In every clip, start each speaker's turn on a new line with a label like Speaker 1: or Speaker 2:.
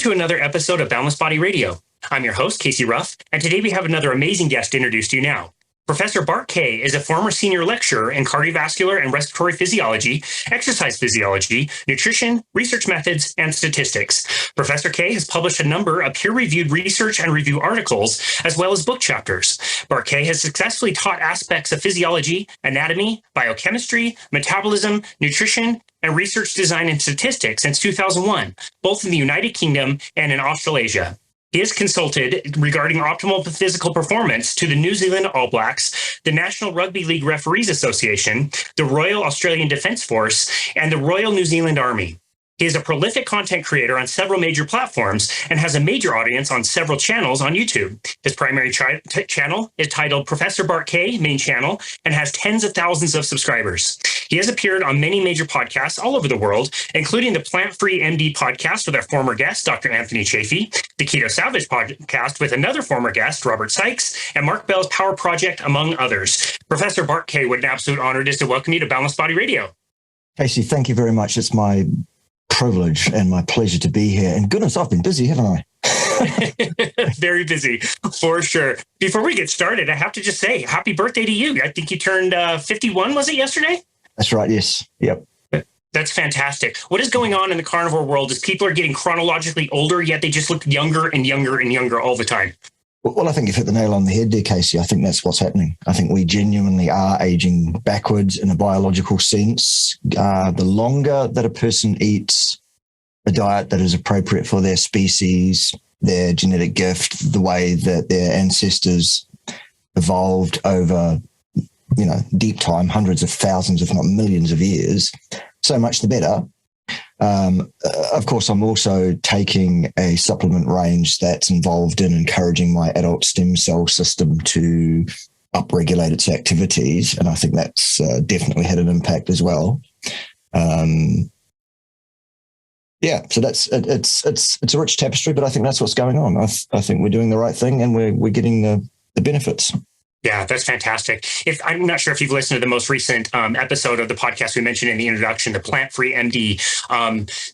Speaker 1: to another episode of Boundless Body Radio. I'm your host, Casey Ruff, and today we have another amazing guest to introduce to you now. Professor Bart Kay is a former senior lecturer in cardiovascular and respiratory physiology, exercise physiology, nutrition, research methods, and statistics. Professor Kay has published a number of peer-reviewed research and review articles, as well as book chapters. Bart Kay has successfully taught aspects of physiology, anatomy, biochemistry, metabolism, nutrition, and research design and statistics since 2001, both in the United Kingdom and in Australasia. He has consulted regarding optimal physical performance to the New Zealand All Blacks, the National Rugby League Referees Association, the Royal Australian Defence Force, and the Royal New Zealand Army. He is a prolific content creator on several major platforms and has a major audience on several channels on YouTube. His primary channel is titled Professor Bart Kay Main Channel and has tens of thousands of subscribers. He has appeared on many major podcasts all over the world, including the Plant-Free MD podcast with our former guest, Dr. Anthony Chafee, the Keto Savage podcast with another former guest, Robert Sykes, and Mark Bell's Power Project, among others. Professor Bart Kay, what an absolute honor it is to welcome you to Boundless Body Radio.
Speaker 2: Casey, thank you very much. It's my privilege and my pleasure to be here. And goodness, I've been busy, haven't I?
Speaker 1: Very busy, for sure. Before we get started, I have to just say happy birthday to you. I think you turned 51, was it yesterday?
Speaker 2: That's right, yes. Yep.
Speaker 1: That's fantastic. What is going on in the carnivore world is people are getting chronologically older, yet they just look younger and younger and younger all the time.
Speaker 2: Well, I think you've hit the nail on the head there, Casey. I think that's what's happening. I think we genuinely are aging backwards in a biological sense. The longer that a person eats a diet that is appropriate for their species, their genetic gift, the way that their ancestors evolved over, deep time, hundreds of thousands, if not millions of years, so much the better. Of course, I'm also taking a supplement range that's involved in encouraging my adult stem cell system to upregulate its activities, and I think that's definitely had an impact as well. So it's a rich tapestry, but I think that's what's going on. I think we're doing the right thing, and we're getting the benefits.
Speaker 1: Yeah, that's fantastic. I'm not sure if you've listened to the most recent episode of the podcast we mentioned in the introduction, the Plant-Free MD.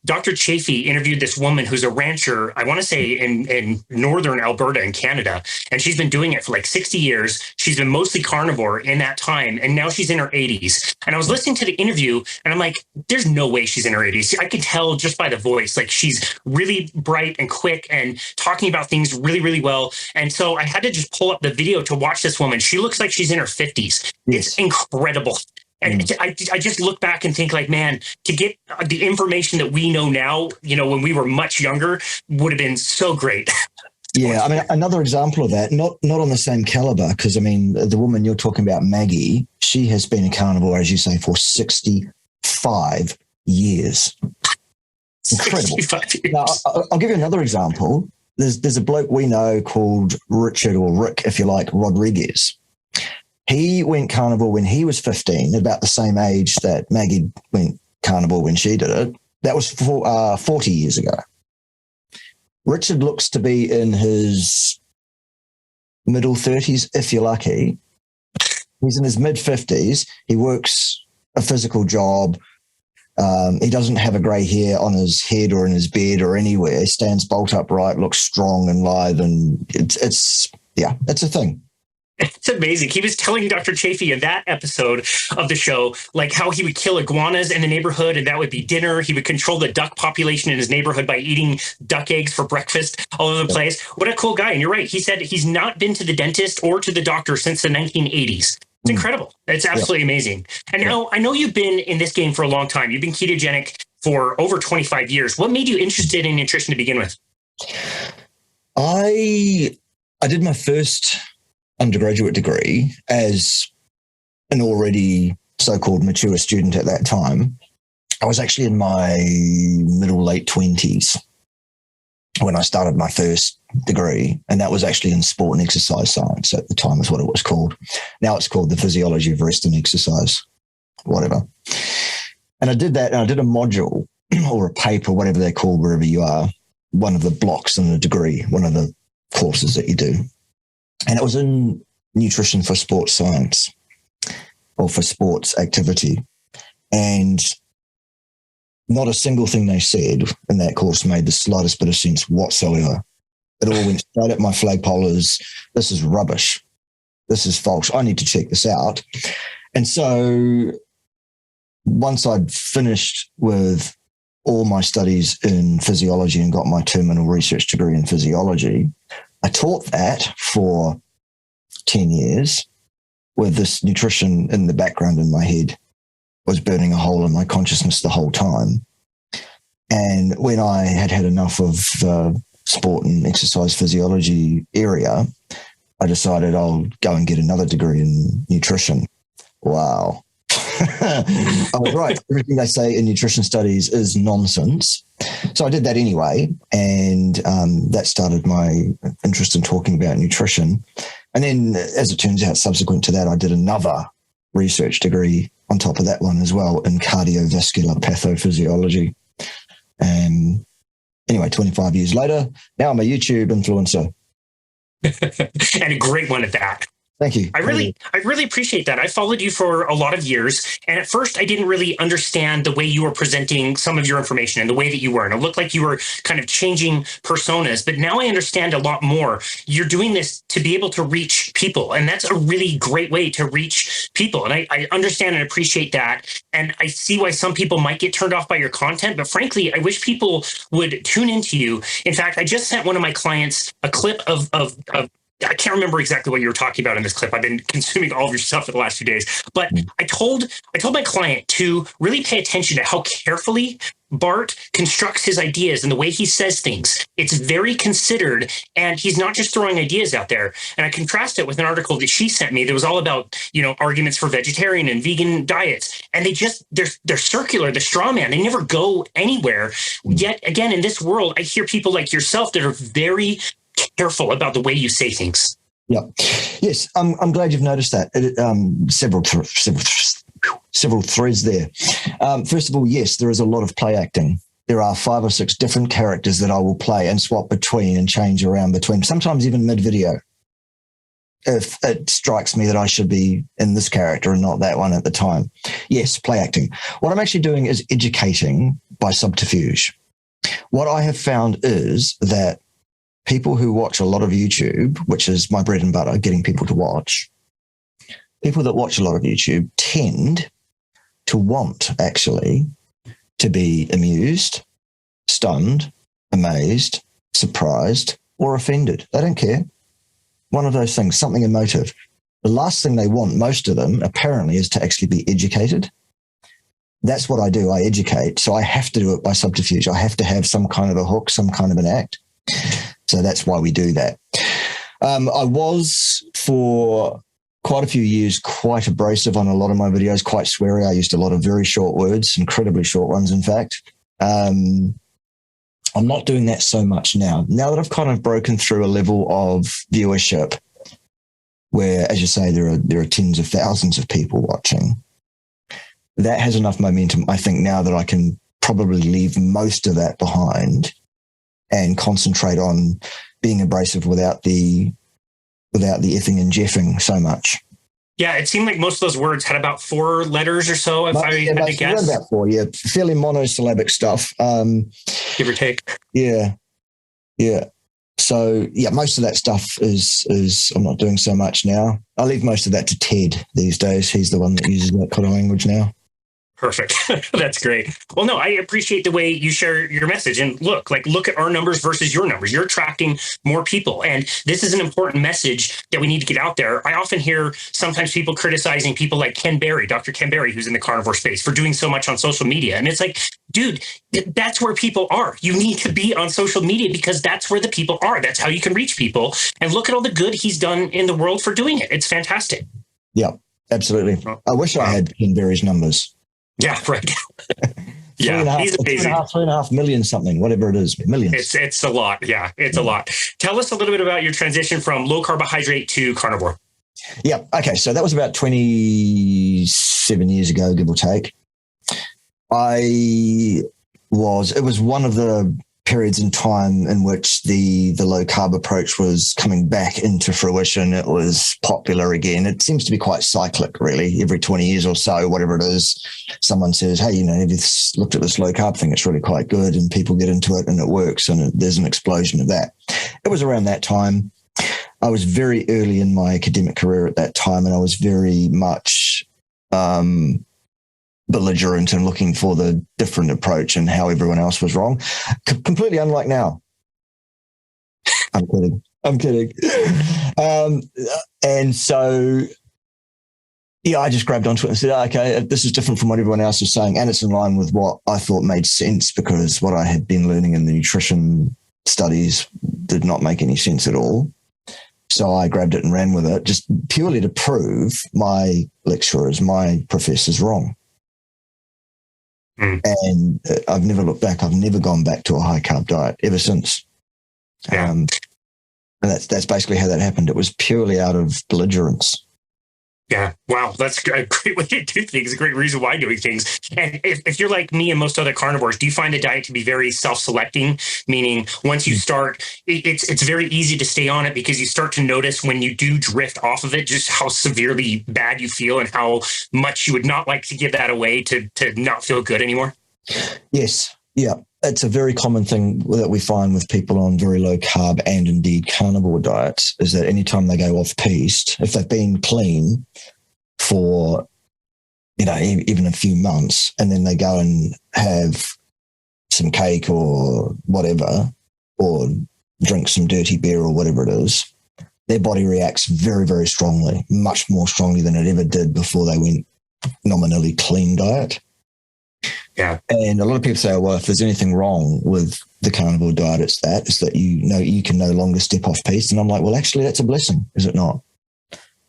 Speaker 1: Dr. Chafee interviewed this woman who's a rancher, I want to say in northern Alberta in Canada, and she's been doing it for like 60 years. She's been mostly carnivore in that time, and now she's in her 80s. And I was listening to the interview, and I'm like, there's no way she's in her 80s. I could tell just by the voice, like she's really bright and quick and talking about things really, really well. And so I had to just pull up the video to watch this woman. She looks like she's in her 50s. Yes. It's incredible. And I just look back and think like, man, to get the information that we know now, when we were much younger, would have been so great.
Speaker 2: Yeah, I mean, another example of that, not on the same caliber, because, I mean, the woman you're talking about, Maggie, she has been a carnivore, as you say, for 65 years. Incredible. 65 years. Now, I'll give you another example. There's a bloke we know called Richard, or Rick, if you like, Rodriguez. He went carnivore when he was 15, about the same age that Maggie went carnivore when she did it. That was 40 years ago. Richard looks to be in his middle 30s, if you're lucky. He's in his mid-50s. He works a physical job. He doesn't have a grey hair on his head or in his bed or anywhere. He stands bolt upright, looks strong and lithe, and it's a thing.
Speaker 1: It's amazing. He was telling Dr. Chafee in that episode of the show, like how he would kill iguanas in the neighborhood and that would be dinner. He would control the duck population in his neighborhood by eating duck eggs for breakfast all over the place. What a cool guy. And you're right. He said he's not been to the dentist or to the doctor since the 1980s. It's incredible. It's absolutely amazing. And now I know you've been in this game for a long time. You've been ketogenic for over 25 years. What made you interested in nutrition to begin with?
Speaker 2: I did my first undergraduate degree as an already so-called mature student at that time. I was actually in my late 20s when I started my first degree, and that was actually in sport and exercise science at the time is what it was called. Now it's called the physiology of rest and exercise, whatever. And I did that, and I did a module or a paper, whatever they're called, wherever you are, one of the blocks in the degree, one of the courses that you do. And it was in nutrition for sports science or for sports activity. And Not a single thing they said in that course made the slightest bit of sense whatsoever. It all went straight at my flagpole as, this is rubbish. This is false. I need to check this out. And so once I'd finished with all my studies in physiology and got my terminal research degree in physiology, I taught that for 10 years with this nutrition in the background in my head. Was burning a hole in my consciousness the whole time. And when I had had enough of the sport and exercise physiology area, I decided I'll go and get another degree in nutrition. Wow. I was right. Everything they say in nutrition studies is nonsense. So I did that anyway. And that started my interest in talking about nutrition. And then, as it turns out, subsequent to that, I did another research degree on top of that one as well in cardiovascular pathophysiology. Anyway, 25 years later, now I'm a YouTube influencer.
Speaker 1: And a great one at that.
Speaker 2: Thank you.
Speaker 1: I really appreciate that. I followed you for a lot of years. And at first, I didn't really understand the way you were presenting some of your information and the way that you were. And it looked like you were kind of changing personas. But now I understand a lot more. You're doing this to be able to reach people. And that's a really great way to reach people. And I understand and appreciate that. And I see why some people might get turned off by your content. But frankly, I wish people would tune into you. In fact, I just sent one of my clients a clip of I can't remember exactly what you were talking about in this clip. I've been consuming all of your stuff for the last few days. But I told my client to really pay attention to how carefully Bart constructs his ideas and the way he says things. It's very considered, and he's not just throwing ideas out there. And I contrast it with an article that she sent me that was all about, arguments for vegetarian and vegan diets. And they're circular, the straw man. They never go anywhere. Yet again, in this world, I hear people like yourself that are very careful about the way you say things.
Speaker 2: Yeah. Yes. I'm glad you've noticed that. Several threads there. First of all, yes, there is a lot of play acting. There are 5 or 6 different characters that I will play and swap between and change around between, sometimes even mid-video. If it strikes me that I should be in this character and not that one at the time. Yes, play acting. What I'm actually doing is educating by subterfuge. What I have found is that people who watch a lot of YouTube, which is my bread and butter, getting people to watch, people that watch a lot of YouTube tend to want, actually, to be amused, stunned, amazed, surprised, or offended. They don't care. One of those things, something emotive. The last thing they want, most of them, apparently, is to actually be educated. That's what I do. I educate. So I have to do it by subterfuge. I have to have some kind of a hook, some kind of an act. So that's why we do that. I was, for quite a few years, quite abrasive on a lot of my videos, quite sweary. I used a lot of very short words, incredibly short ones, in fact. I'm not doing that so much now. Now that I've kind of broken through a level of viewership where, as you say, there are tens of thousands of people watching, that has enough momentum, I think, now that I can probably leave most of that behind and concentrate on being abrasive without the effing and jeffing so much.
Speaker 1: Yeah, it seemed like most of those words had about 4 letters or so, if I had to guess.
Speaker 2: About 4, yeah. Fairly monosyllabic stuff.
Speaker 1: Give or take.
Speaker 2: Yeah. So, yeah, most of that stuff is I'm not doing so much now. I leave most of that to Ted these days. He's the one that uses that kind of language now.
Speaker 1: Perfect. That's great. Well, no, I appreciate the way you share your message. And look at our numbers versus your numbers. You're attracting more people. And this is an important message that we need to get out there. I often hear sometimes people criticizing people like Ken Berry, Dr. Ken Berry, who's in the carnivore space, for doing so much on social media. And it's like, dude, that's where people are. You need to be on social media because that's where the people are. That's how you can reach people. And look at all the good he's done in the world for doing it. It's fantastic.
Speaker 2: Yeah, absolutely. I wish I had Ken Berry's numbers.
Speaker 1: Yeah, right. Yeah, he's amazing.
Speaker 2: 3.5 million something, whatever it is, millions.
Speaker 1: It's a lot. Yeah, it's a lot. Tell us a little bit about your transition from low carbohydrate to carnivore.
Speaker 2: Yeah. Okay. So that was about 27 years ago, give or take. It was one of the periods in time in which the low carb approach was coming back into fruition. It was popular again. It seems to be quite cyclic, really. Every 20 years or so, whatever it is, someone says, hey, have you looked at this low carb thing? It's really quite good. And people get into it and it works. And there's an explosion of that. It was around that time. I was very early in my academic career at that time. And I was very much belligerent and looking for the different approach and how everyone else was wrong. Completely unlike now. I'm kidding. And so, I just grabbed onto it and said, okay, this is different from what everyone else is saying. And it's in line with what I thought made sense, because what I had been learning in the nutrition studies did not make any sense at all. So I grabbed it and ran with it, just purely to prove my lecturers, my professors wrong. And I've never looked back. I've never gone back to a high carb diet ever since.
Speaker 1: Yeah.
Speaker 2: And that's basically how that happened. It was purely out of belligerence.
Speaker 1: Yeah. Wow. That's a great way to do things. A great reason why doing things. And if you're like me and most other carnivores, do you find the diet to be very self-selecting? Meaning once you start, it's very easy to stay on it, because you start to notice when you do drift off of it, just how severely bad you feel and how much you would not like to give that away to not feel good anymore.
Speaker 2: Yes. Yeah. It's a very common thing that we find with people on very low carb and indeed carnivore diets, is that anytime they go off piste, if they've been clean for, even a few months, and then they go and have some cake or whatever, or drink some dirty beer or whatever it is, their body reacts very, very strongly, much more strongly than it ever did before they went nominally clean diet.
Speaker 1: Yeah.
Speaker 2: And a lot of people say, well, if there's anything wrong with the carnivore diet, it's that you can no longer step off piste. And I'm like, well, actually, that's a blessing, is it not?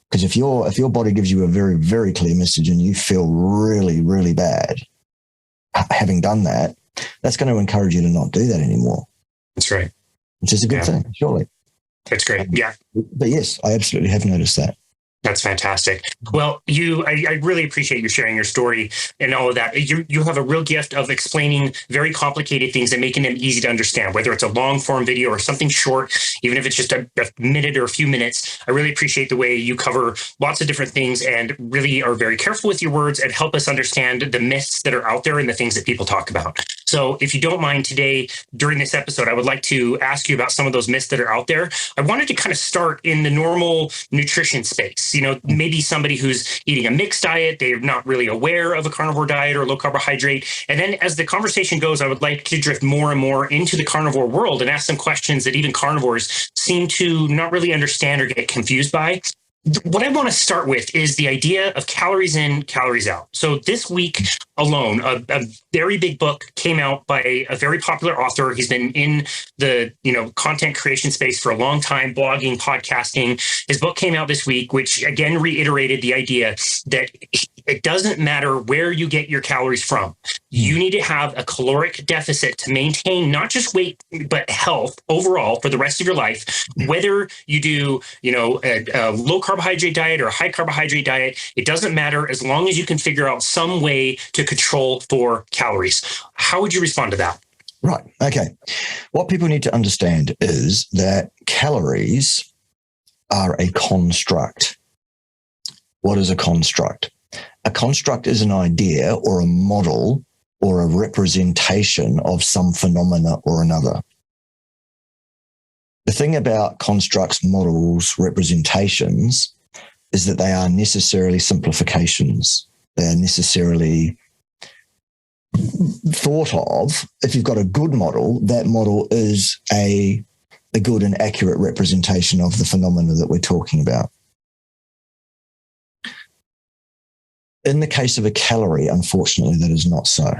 Speaker 2: Because if your body gives you a very, very clear message and you feel really, really bad having done that, that's going to encourage you to not do that anymore.
Speaker 1: That's right.
Speaker 2: Which is a good thing, surely.
Speaker 1: That's great. Yeah.
Speaker 2: But yes, I absolutely have noticed that.
Speaker 1: That's fantastic. Well, I really appreciate you sharing your story and all of that. You have a real gift of explaining very complicated things and making them easy to understand, whether it's a long form video or something short, even if it's just a minute or a few minutes. I really appreciate the way you cover lots of different things and really are very careful with your words and help us understand the myths that are out there and the things that people talk about. So if you don't mind, today, during this episode, I would like to ask you about some of those myths that are out there. I wanted to kind of start in the normal nutrition space. Maybe somebody who's eating a mixed diet, they're not really aware of a carnivore diet or low carbohydrate. And then as the conversation goes, I would like to drift more and more into the carnivore world and ask some questions that even carnivores seem to not really understand or get confused by. What I want to start with is the idea of calories in, calories out. So this week alone, a very big book came out by a very popular author. He's been in the content creation space for a long time, blogging, podcasting. His book came out this week, which again reiterated the idea that it doesn't matter where you get your calories from. You need to have a caloric deficit to maintain not just weight, but health overall for the rest of your life. Whether you do, a low carbohydrate diet or a high carbohydrate diet, it doesn't matter as long as you can figure out some way to control for calories. How would you respond to that?
Speaker 2: Right. Okay. What people need to understand is that calories are a construct. What is a construct? A construct is an idea or a model or a representation of some phenomena or another. The thing about constructs, models, representations is that they are necessarily simplifications. They are necessarily thought of. If you've got a good model, that model is a good and accurate representation of the phenomena that we're talking about. In the case of a calorie, unfortunately, that is not so.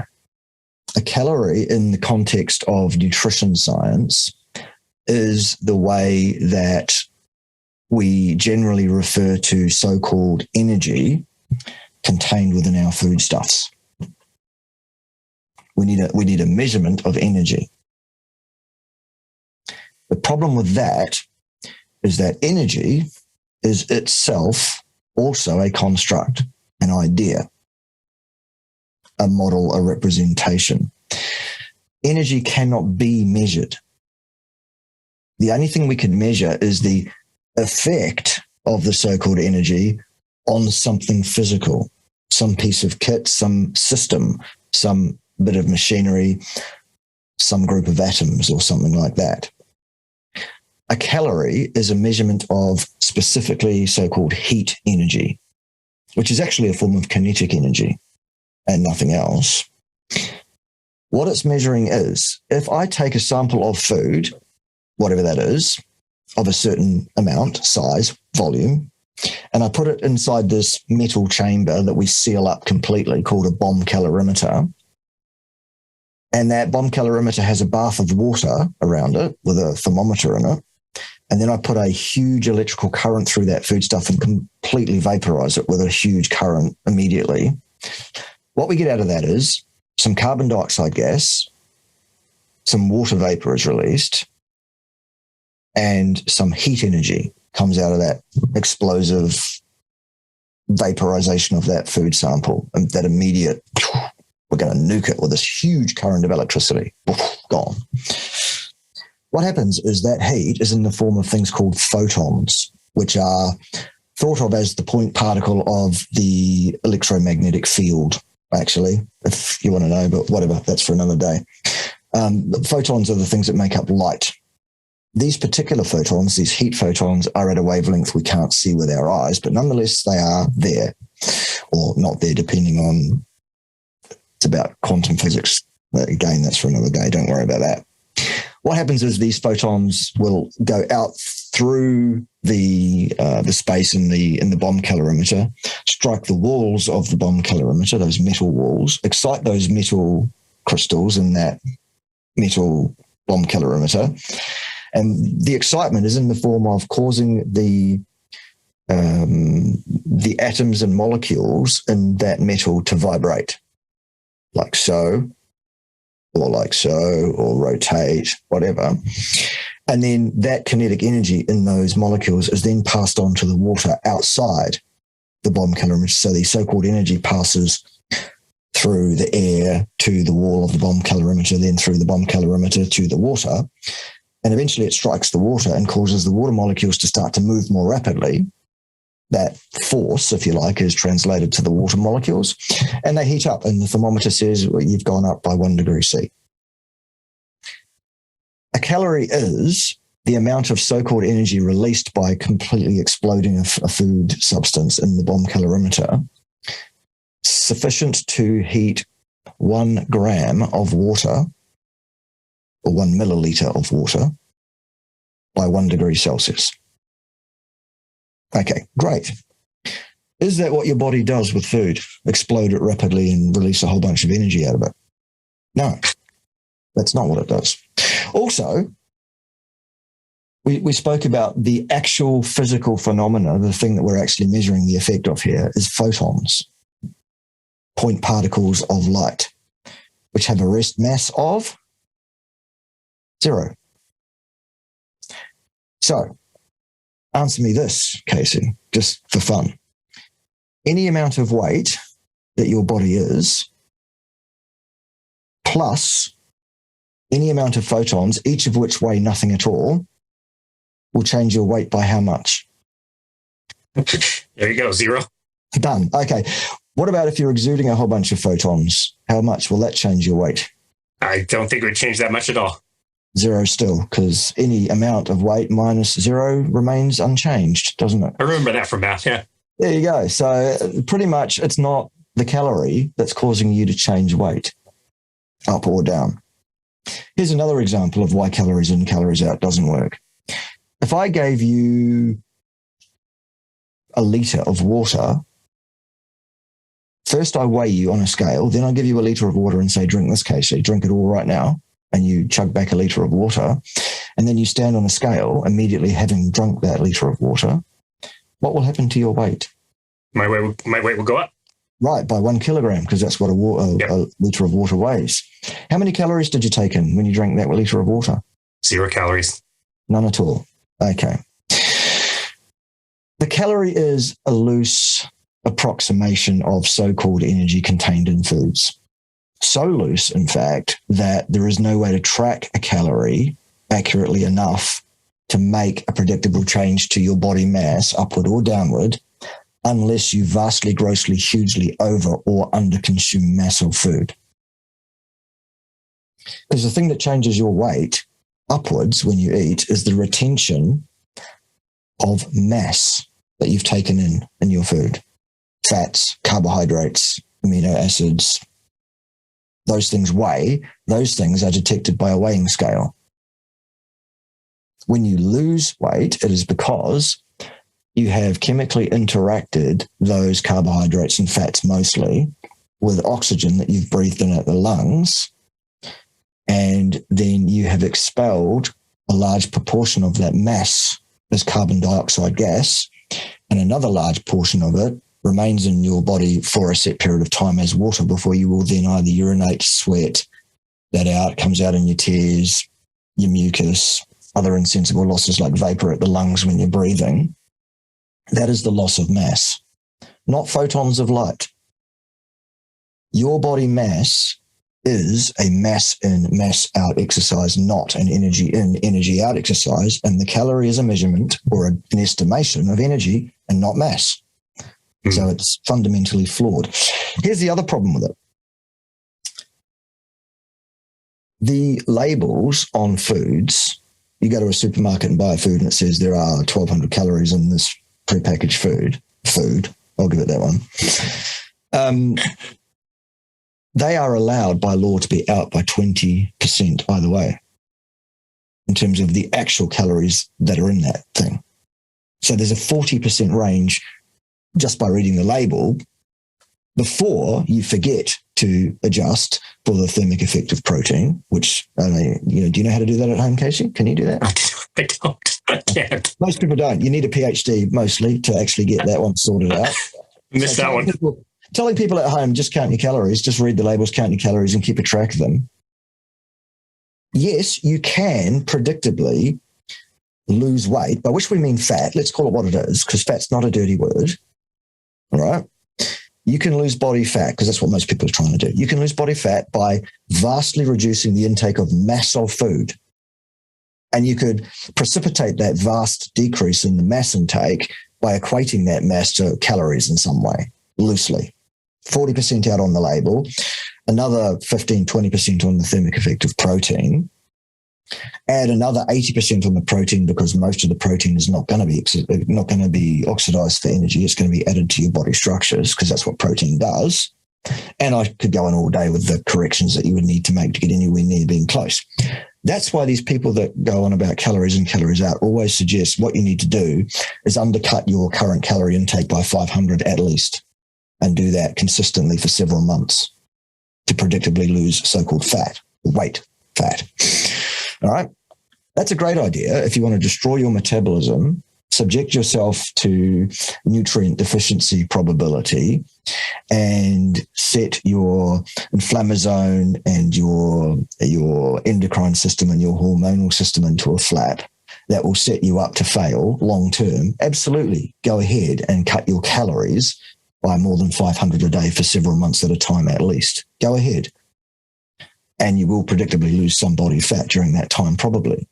Speaker 2: A calorie in the context of nutrition science is the way that we generally refer to so-called energy contained within our foodstuffs. We need a measurement of energy. The problem with that is that energy is itself also a construct, an idea, a model, a representation. energy cannot be measured. The only thing we can measure is the effect of the so-called energy on something physical, some piece of kit, some system, some bit of machinery, some group of atoms or something like that. A calorie is a measurement of specifically so-called heat energy, which is actually a form of kinetic energy and nothing else. What it's measuring is, if I take a sample of food, whatever that is, of a certain amount, size, volume, and I put it inside this metal chamber that we seal up completely called a bomb calorimeter, and that bomb calorimeter has a bath of water around it with a thermometer in it, and then I put a huge electrical current through that foodstuff and completely vaporize it with a huge current immediately. What we get out of that is some carbon dioxide gas, some water vapor is released, and some heat energy comes out of that explosive vaporization of that food sample. And that immediate, we're going to nuke it with this huge current of electricity. Gone. What happens is that heat is in the form of things called photons, which are thought of as the point particle of the electromagnetic field, actually, if you want to know, but whatever, that's for another day. Photons are the things that make up light. These particular photons, these heat photons, are at a wavelength we can't see with our eyes, but nonetheless, they are there, or not there, depending on, it's about quantum physics. Again, that's for another day. Don't worry about that. What happens is these photons will go out through the space in the bomb calorimeter, strike the walls of the bomb calorimeter, those metal walls, excite those metal crystals in that metal bomb calorimeter. And the excitement is in the form of causing the atoms and molecules in that metal to vibrate, like so, or like so, or rotate, whatever. And then that kinetic energy in those molecules is then passed on to the water outside the bomb calorimeter. So the so-called energy passes through the air to the wall of the bomb calorimeter, then through the bomb calorimeter to the water. And eventually it strikes the water and causes the water molecules to start to move more rapidly. That force, if you like, is translated to the water molecules, and they heat up. And the thermometer says, well, you've gone up by 1 degree C. A calorie is the amount of so-called energy released by completely exploding a food substance in the bomb calorimeter, sufficient to heat 1 gram of water, or 1 milliliter of water, by 1 degree Celsius. Okay, great. Is that what your body does with food? Explode it rapidly and release a whole bunch of energy out of it? No, that's not what it does. Also, we spoke about the actual physical phenomena, the thing that we're actually measuring the effect of here is photons, point particles of light, which have a rest mass of 0. So, answer me this, Casey, just for fun. Any amount of weight that your body is, plus any amount of photons, each of which weigh nothing at all, will change your weight by how much?
Speaker 1: There you go, 0.
Speaker 2: Done. Okay. What about if you're exuding a whole bunch of photons? How much will that change your weight?
Speaker 1: I don't think it would change that much at all.
Speaker 2: 0 still, because any amount of weight minus 0 remains unchanged, doesn't it?
Speaker 1: I remember that from math, yeah.
Speaker 2: There you go. So pretty much it's not the calorie that's causing you to change weight, up or down. Here's another example of why calories in, calories out doesn't work. If I gave you a litre of water, first I weigh you on a scale, then I give you a litre of water and say, drink this, Casey, drink it all right now. And you chug back a litre of water, and then you stand on a scale immediately having drunk that litre of water, what will happen to your weight?
Speaker 1: My weight will go up.
Speaker 2: Right, by 1 kilogram, because that's what a litre of water weighs. How many calories did you take in when you drank that litre of water?
Speaker 1: 0 calories.
Speaker 2: None at all. Okay. The calorie is a loose approximation of so-called energy contained in foods. So loose, in fact, that there is no way to track a calorie accurately enough to make a predictable change to your body mass, upward or downward, unless you vastly, grossly, hugely over or under consume massive food. Because the thing that changes your weight upwards when you eat is the retention of mass that you've taken in your food. Fats, carbohydrates, amino acids, those things weigh. Those things are detected by a weighing scale. When you lose weight, it is because you have chemically interacted those carbohydrates and fats mostly with oxygen that you've breathed in at the lungs, and then you have expelled a large proportion of that mass as carbon dioxide gas, and another large portion of it remains in your body for a set period of time as water before you will then either urinate, sweat that out, comes out in your tears, your mucus, other insensible losses like vapor at the lungs when you're breathing. That is the loss of mass, not photons of light. Your body mass is a mass in, mass out exercise, not an energy in, energy out exercise. And the calorie is a measurement or an estimation of energy and not mass. So it's fundamentally flawed. Here's the other problem with it. The labels on foods, you go to a supermarket and buy a food and it says there are 1,200 calories in this prepackaged food. I'll give it that one. They are allowed by law to be out by 20% either way in terms of the actual calories that are in that thing. So there's a 40% range just by reading the label before you forget to adjust for the thermic effect of protein, which, do you know how to do that at home, Casey? Can you do that?
Speaker 1: I don't. I can't.
Speaker 2: Most people don't. You need a PhD mostly to actually get that one sorted out.
Speaker 1: Missed that one.
Speaker 2: Telling people at home, just count your calories, just read the labels, count your calories and keep a track of them. Yes, you can predictably lose weight, by which we mean fat. Let's call it what it is, because fat's not a dirty word. All right. You can lose body fat, because that's what most people are trying to do. You can lose body fat by vastly reducing the intake of mass of food. And you could precipitate that vast decrease in the mass intake by equating that mass to calories in some way, loosely. 40% out on the label, another 15, 20% on the thermic effect of protein, add another 80% on the protein because most of the protein is not going to be oxidized for energy. It's going to be added to your body structures because that's what protein does. And I could go on all day with the corrections that you would need to make to get anywhere near being close. That's why these people that go on about calories in, calories out always suggest what you need to do is undercut your current calorie intake by 500 at least, and do that consistently for several months to predictably lose so-called fat, weight fat. All right. That's a great idea. If you want to destroy your metabolism, subject yourself to nutrient deficiency probability and set your inflammasome and your endocrine system and your hormonal system into a flat that will set you up to fail long term. Absolutely. Go ahead and cut your calories by more than 500 a day for several months at a time at least. Go ahead. And you will predictably lose some body fat during that time, probably.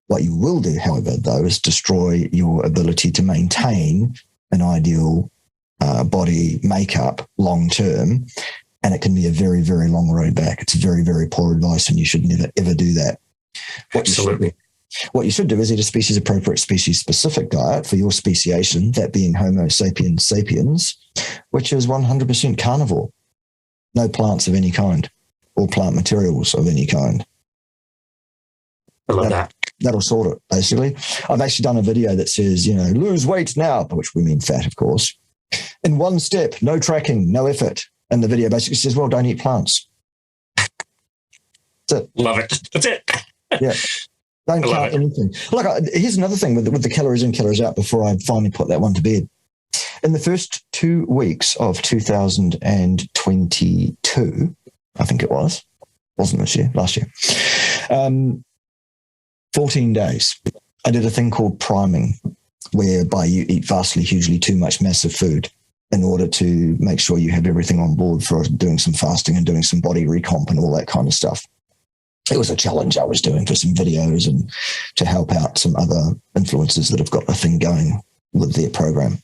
Speaker 2: What you will do, however, though, is destroy your ability to maintain an ideal body makeup long term. And it can be a very, very long road back. It's very, very poor advice, and you should never, ever do that.
Speaker 1: Absolutely.
Speaker 2: What you should do is eat a species-appropriate, species-specific diet for your speciation, that being Homo sapiens sapiens, which is 100% carnivore. No plants of any kind or plant materials of any kind.
Speaker 1: I love that.
Speaker 2: That'll sort it, basically. I've actually done a video that says, lose weight now, by which we mean fat, of course. In one step, no tracking, no effort. And the video basically says, well, don't eat plants. That's it.
Speaker 1: Love it. That's it.
Speaker 2: Yeah. Don't count anything. Look, here's another thing with the calories in, calories out before I finally put that one to bed. In the first 2 weeks of 2022, I think it wasn't this year, last year, 14 days, I did a thing called priming, whereby you eat vastly, hugely too much massive food. in order to make sure you have everything on board for doing some fasting and doing some body recomp and all that kind of stuff. It was a challenge I was doing for some videos and to help out some other influencers that have got a thing going with their program.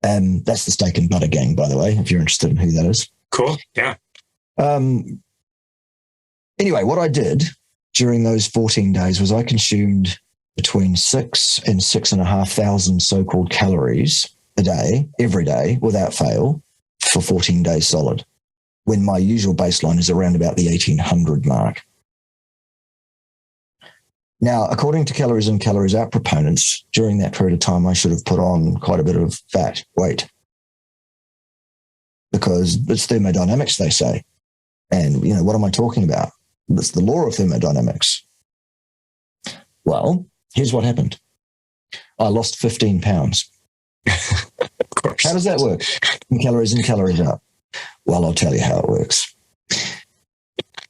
Speaker 2: That's the Steak and Butter Gang, by the way, if you're interested in who that is.
Speaker 1: Cool. Yeah.
Speaker 2: Anyway, what I did during those 14 days was I consumed between 6,000 and 6,500 so-called calories a day, every day, without fail, for 14 days solid, when my usual baseline is around about the 1,800 mark. Now, according to Calories in, Calories Out proponents, during that period of time, I should have put on quite a bit of fat weight because it's thermodynamics, they say. And, you know, what am I talking about? It's the law of thermodynamics. Well, here's what happened. I lost 15 pounds.
Speaker 1: Of course.
Speaker 2: How does that work? Calories in, calories out. Well, I'll tell you how it works.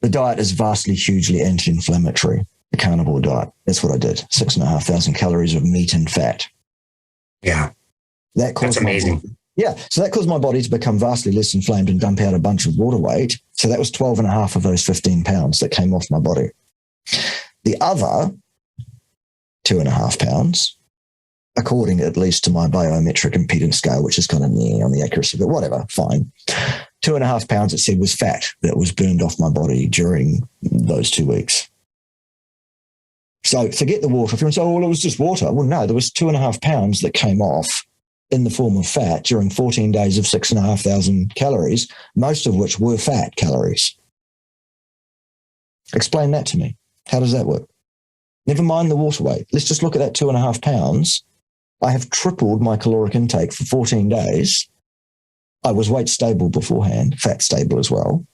Speaker 2: The diet is vastly, hugely anti-inflammatory. The carnivore diet. That's what I did. 6,500 calories of meat and fat.
Speaker 1: Yeah.
Speaker 2: That's
Speaker 1: amazing.
Speaker 2: So that caused my body to become vastly less inflamed and dump out a bunch of water weight. So that was 12 and a half of those 15 pounds that came off my body. The other 2.5 pounds, according at least to my biometric impedance scale, which is kind of near on the accuracy, but whatever, fine. 2.5 pounds, it said, was fat that was burned off my body during those 2 weeks. So forget the water. If you want to say, oh, well, it was just water. Well, no, there was 2.5 pounds that came off in the form of fat during 14 days of 6,500 calories, most of which were fat calories. Explain that to me. How does that work? Never mind the water weight. Let's just look at that 2.5 pounds. I have tripled my caloric intake for 14 days. I was weight stable beforehand, fat stable as well.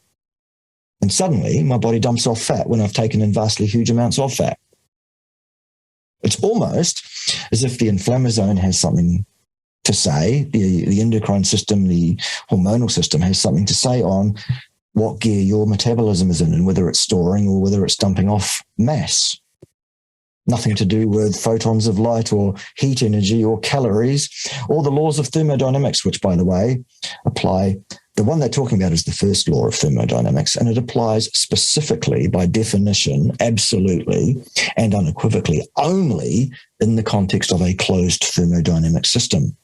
Speaker 2: And suddenly my body dumps off fat when I've taken in vastly huge amounts of fat. It's almost as if the inflammasome has something to say, the endocrine system, the hormonal system has something to say on what gear your metabolism is in and whether it's storing or whether it's dumping off mass. Nothing to do with photons of light or heat energy or calories or the laws of thermodynamics, which, by the way, apply. The one they're talking about is the first law of thermodynamics, and it applies specifically, by definition, absolutely and unequivocally only in the context of a closed thermodynamic system,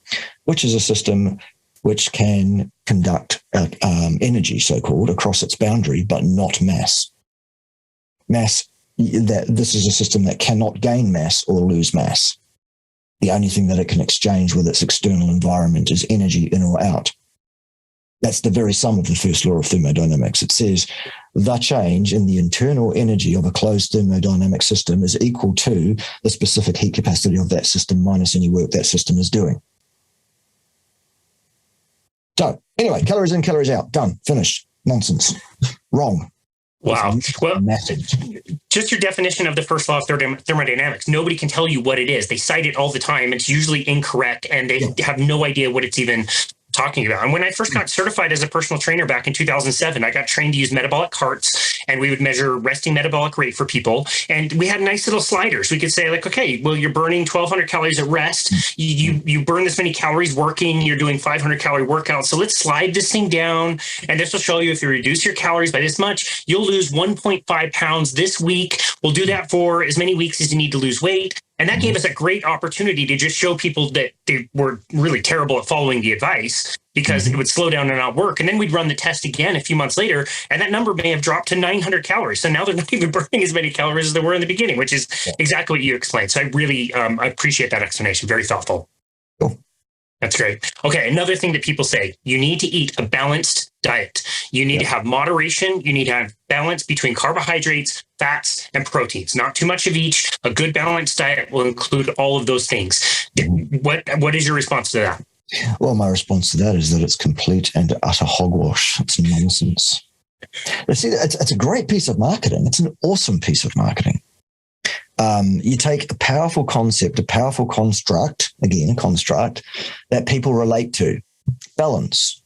Speaker 2: which is a system which can conduct energy, so-called, across its boundary, but not mass. This is a system that cannot gain mass or lose mass. The only thing that it can exchange with its external environment is energy in or out. That's the very sum of the first law of thermodynamics. It says the change in the internal energy of a closed thermodynamic system is equal to the specific heat capacity of that system minus any work that system is doing. So anyway, calories in, calories out. Done. Finished. Nonsense. Wrong.
Speaker 1: Wow. Well,
Speaker 2: message.
Speaker 1: Just your definition of the first law of thermodynamics. Nobody can tell you what it is. They cite it all the time. It's usually incorrect, and they have no idea what it's even talking about. And when I first got certified as a personal trainer back in 2007, I got trained to use metabolic carts, and we would measure resting metabolic rate for people. And we had nice little sliders. We could say, like, okay, well, you're burning 1,200 calories at rest. You burn this many calories working. You're doing 500 calorie workouts. So let's slide this thing down. And this will show you if you reduce your calories by this much, you'll lose 1.5 pounds this week. We'll do that for as many weeks as you need to lose weight. And that gave us a great opportunity to just show people that they were really terrible at following the advice because it would slow down and not work. And then we'd run the test again a few months later, and that number may have dropped to 900 calories. So now they're not even burning as many calories as they were in the beginning, which is exactly what you explained. So I really I appreciate that explanation. Very thoughtful.
Speaker 2: Cool.
Speaker 1: That's great. Okay, another thing that people say, you need to eat a balanced diet. You need to have moderation. You need to have balance between carbohydrates, fats, and proteins. Not too much of each. A good balanced diet will include all of those things. What is your response to that?
Speaker 2: Well, my response to that is that it's complete and utter hogwash. It's nonsense. But see, it's a great piece of marketing. It's an awesome piece of marketing. You take a powerful concept, a powerful construct that people relate to. Balance.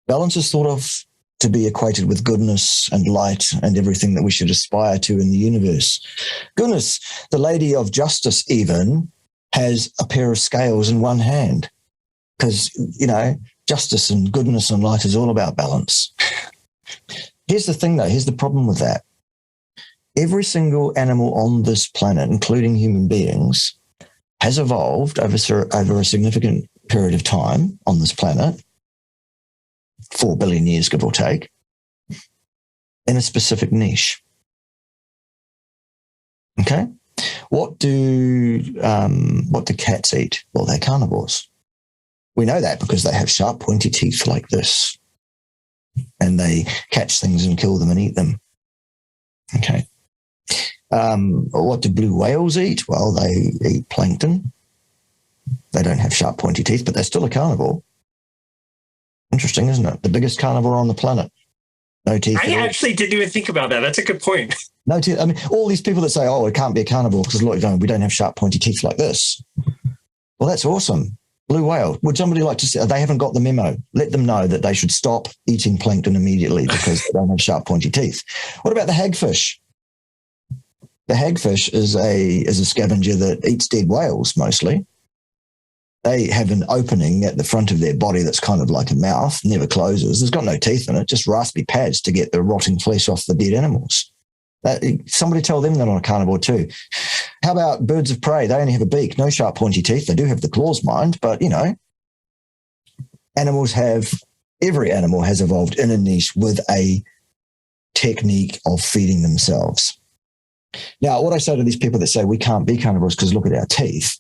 Speaker 2: Balance is thought of to be equated with goodness and light and everything that we should aspire to in the universe. Goodness, the Lady of Justice even has a pair of scales in one hand because, Justice and goodness and light is all about balance. Here's the thing, though. Here's the problem with that. Every single animal on this planet, including human beings, has evolved over a significant period of time on this planet, 4 billion years, give or take, in a specific niche. Okay? What do cats eat? Well, they're carnivores. We know that because they have sharp, pointy teeth like this, and they catch things and kill them and eat them. Okay. What do blue whales eat? Well, they eat plankton. They don't have sharp, pointy teeth, but they're still a carnivore. Interesting, isn't it? The biggest carnivore on the planet. No teeth.
Speaker 1: I actually didn't even think about that. That's a good point.
Speaker 2: No teeth. I mean, all these people that say, "Oh, it can't be a carnivore because look, we don't have sharp, pointy teeth like this." Well, that's awesome. Blue whale. Would somebody like to say they haven't got the memo? Let them know that they should stop eating plankton immediately because they don't have sharp, pointy teeth. What about the hagfish? The hagfish is a scavenger that eats dead whales mostly. They have an opening at the front of their body that's kind of like a mouth, never closes. There's got no teeth in it, just raspy pads to get the rotting flesh off the dead animals. Somebody tell them they're not a carnivore too. How about birds of prey? They only have a beak, no sharp, pointy teeth. They do have the claws, mind, but, every animal has evolved in a niche with a technique of feeding themselves. Now, what I say to these people that say we can't be carnivores because look at our teeth.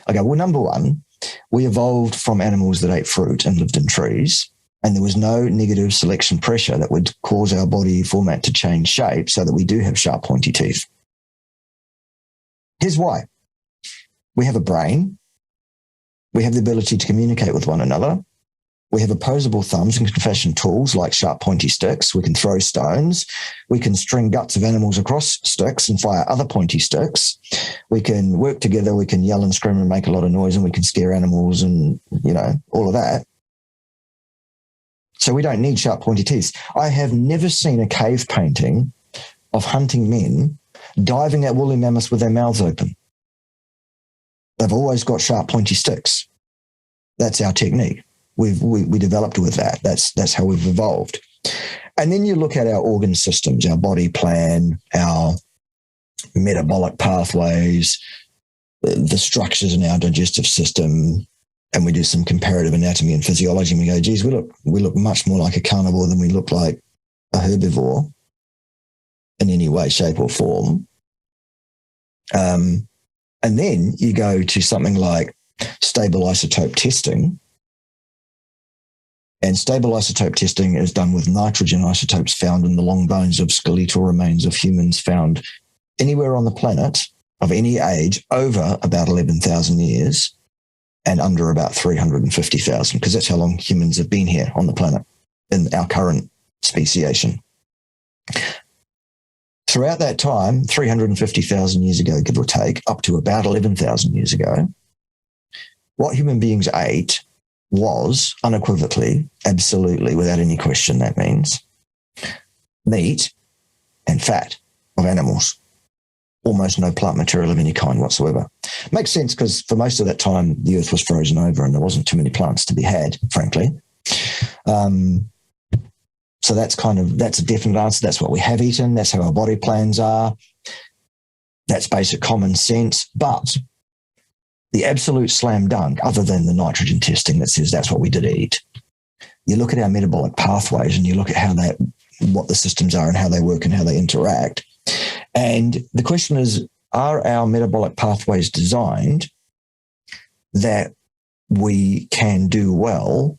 Speaker 2: Okay, well, number one, we evolved from animals that ate fruit and lived in trees, and there was no negative selection pressure that would cause our body format to change shape so that we do have sharp, pointy teeth. Here's why. We have a brain. We have the ability to communicate with one another. We have opposable thumbs and can fashion tools like sharp, pointy sticks. We can throw stones. We can string guts of animals across sticks and fire other pointy sticks. We can work together. We can yell and scream and make a lot of noise, and we can scare animals and, all of that. So we don't need sharp, pointy teeth. I have never seen a cave painting of hunting men diving at woolly mammoths with their mouths open. They've always got sharp, pointy sticks. That's our technique. We developed with that. That's how we've evolved. And then you look at our organ systems, our body plan, our metabolic pathways, the structures in our digestive system, and we do some comparative anatomy and physiology, and we go, geez, we look much more like a carnivore than we look like a herbivore in any way, shape, or form. And then you go to something like stable isotope testing. And stable isotope testing is done with nitrogen isotopes found in the long bones of skeletal remains of humans found anywhere on the planet of any age over about 11,000 years and under about 350,000, because that's how long humans have been here on the planet in our current speciation. Throughout that time, 350,000 years ago, give or take, up to about 11,000 years ago, what human beings ate was unequivocally, absolutely, without any question, that means meat and fat of animals. Almost no plant material of any kind whatsoever. Makes sense because for most of that time, the earth was frozen over and there wasn't too many plants to be had, frankly. So that's a definite answer. That's what we have eaten. That's how our body plans are. That's basic common sense. But the absolute slam dunk, other than the nitrogen testing that says that's what we did eat, you look at our metabolic pathways and you look at what the systems are and how they work and how they interact. And the question is, are our metabolic pathways designed that we can do well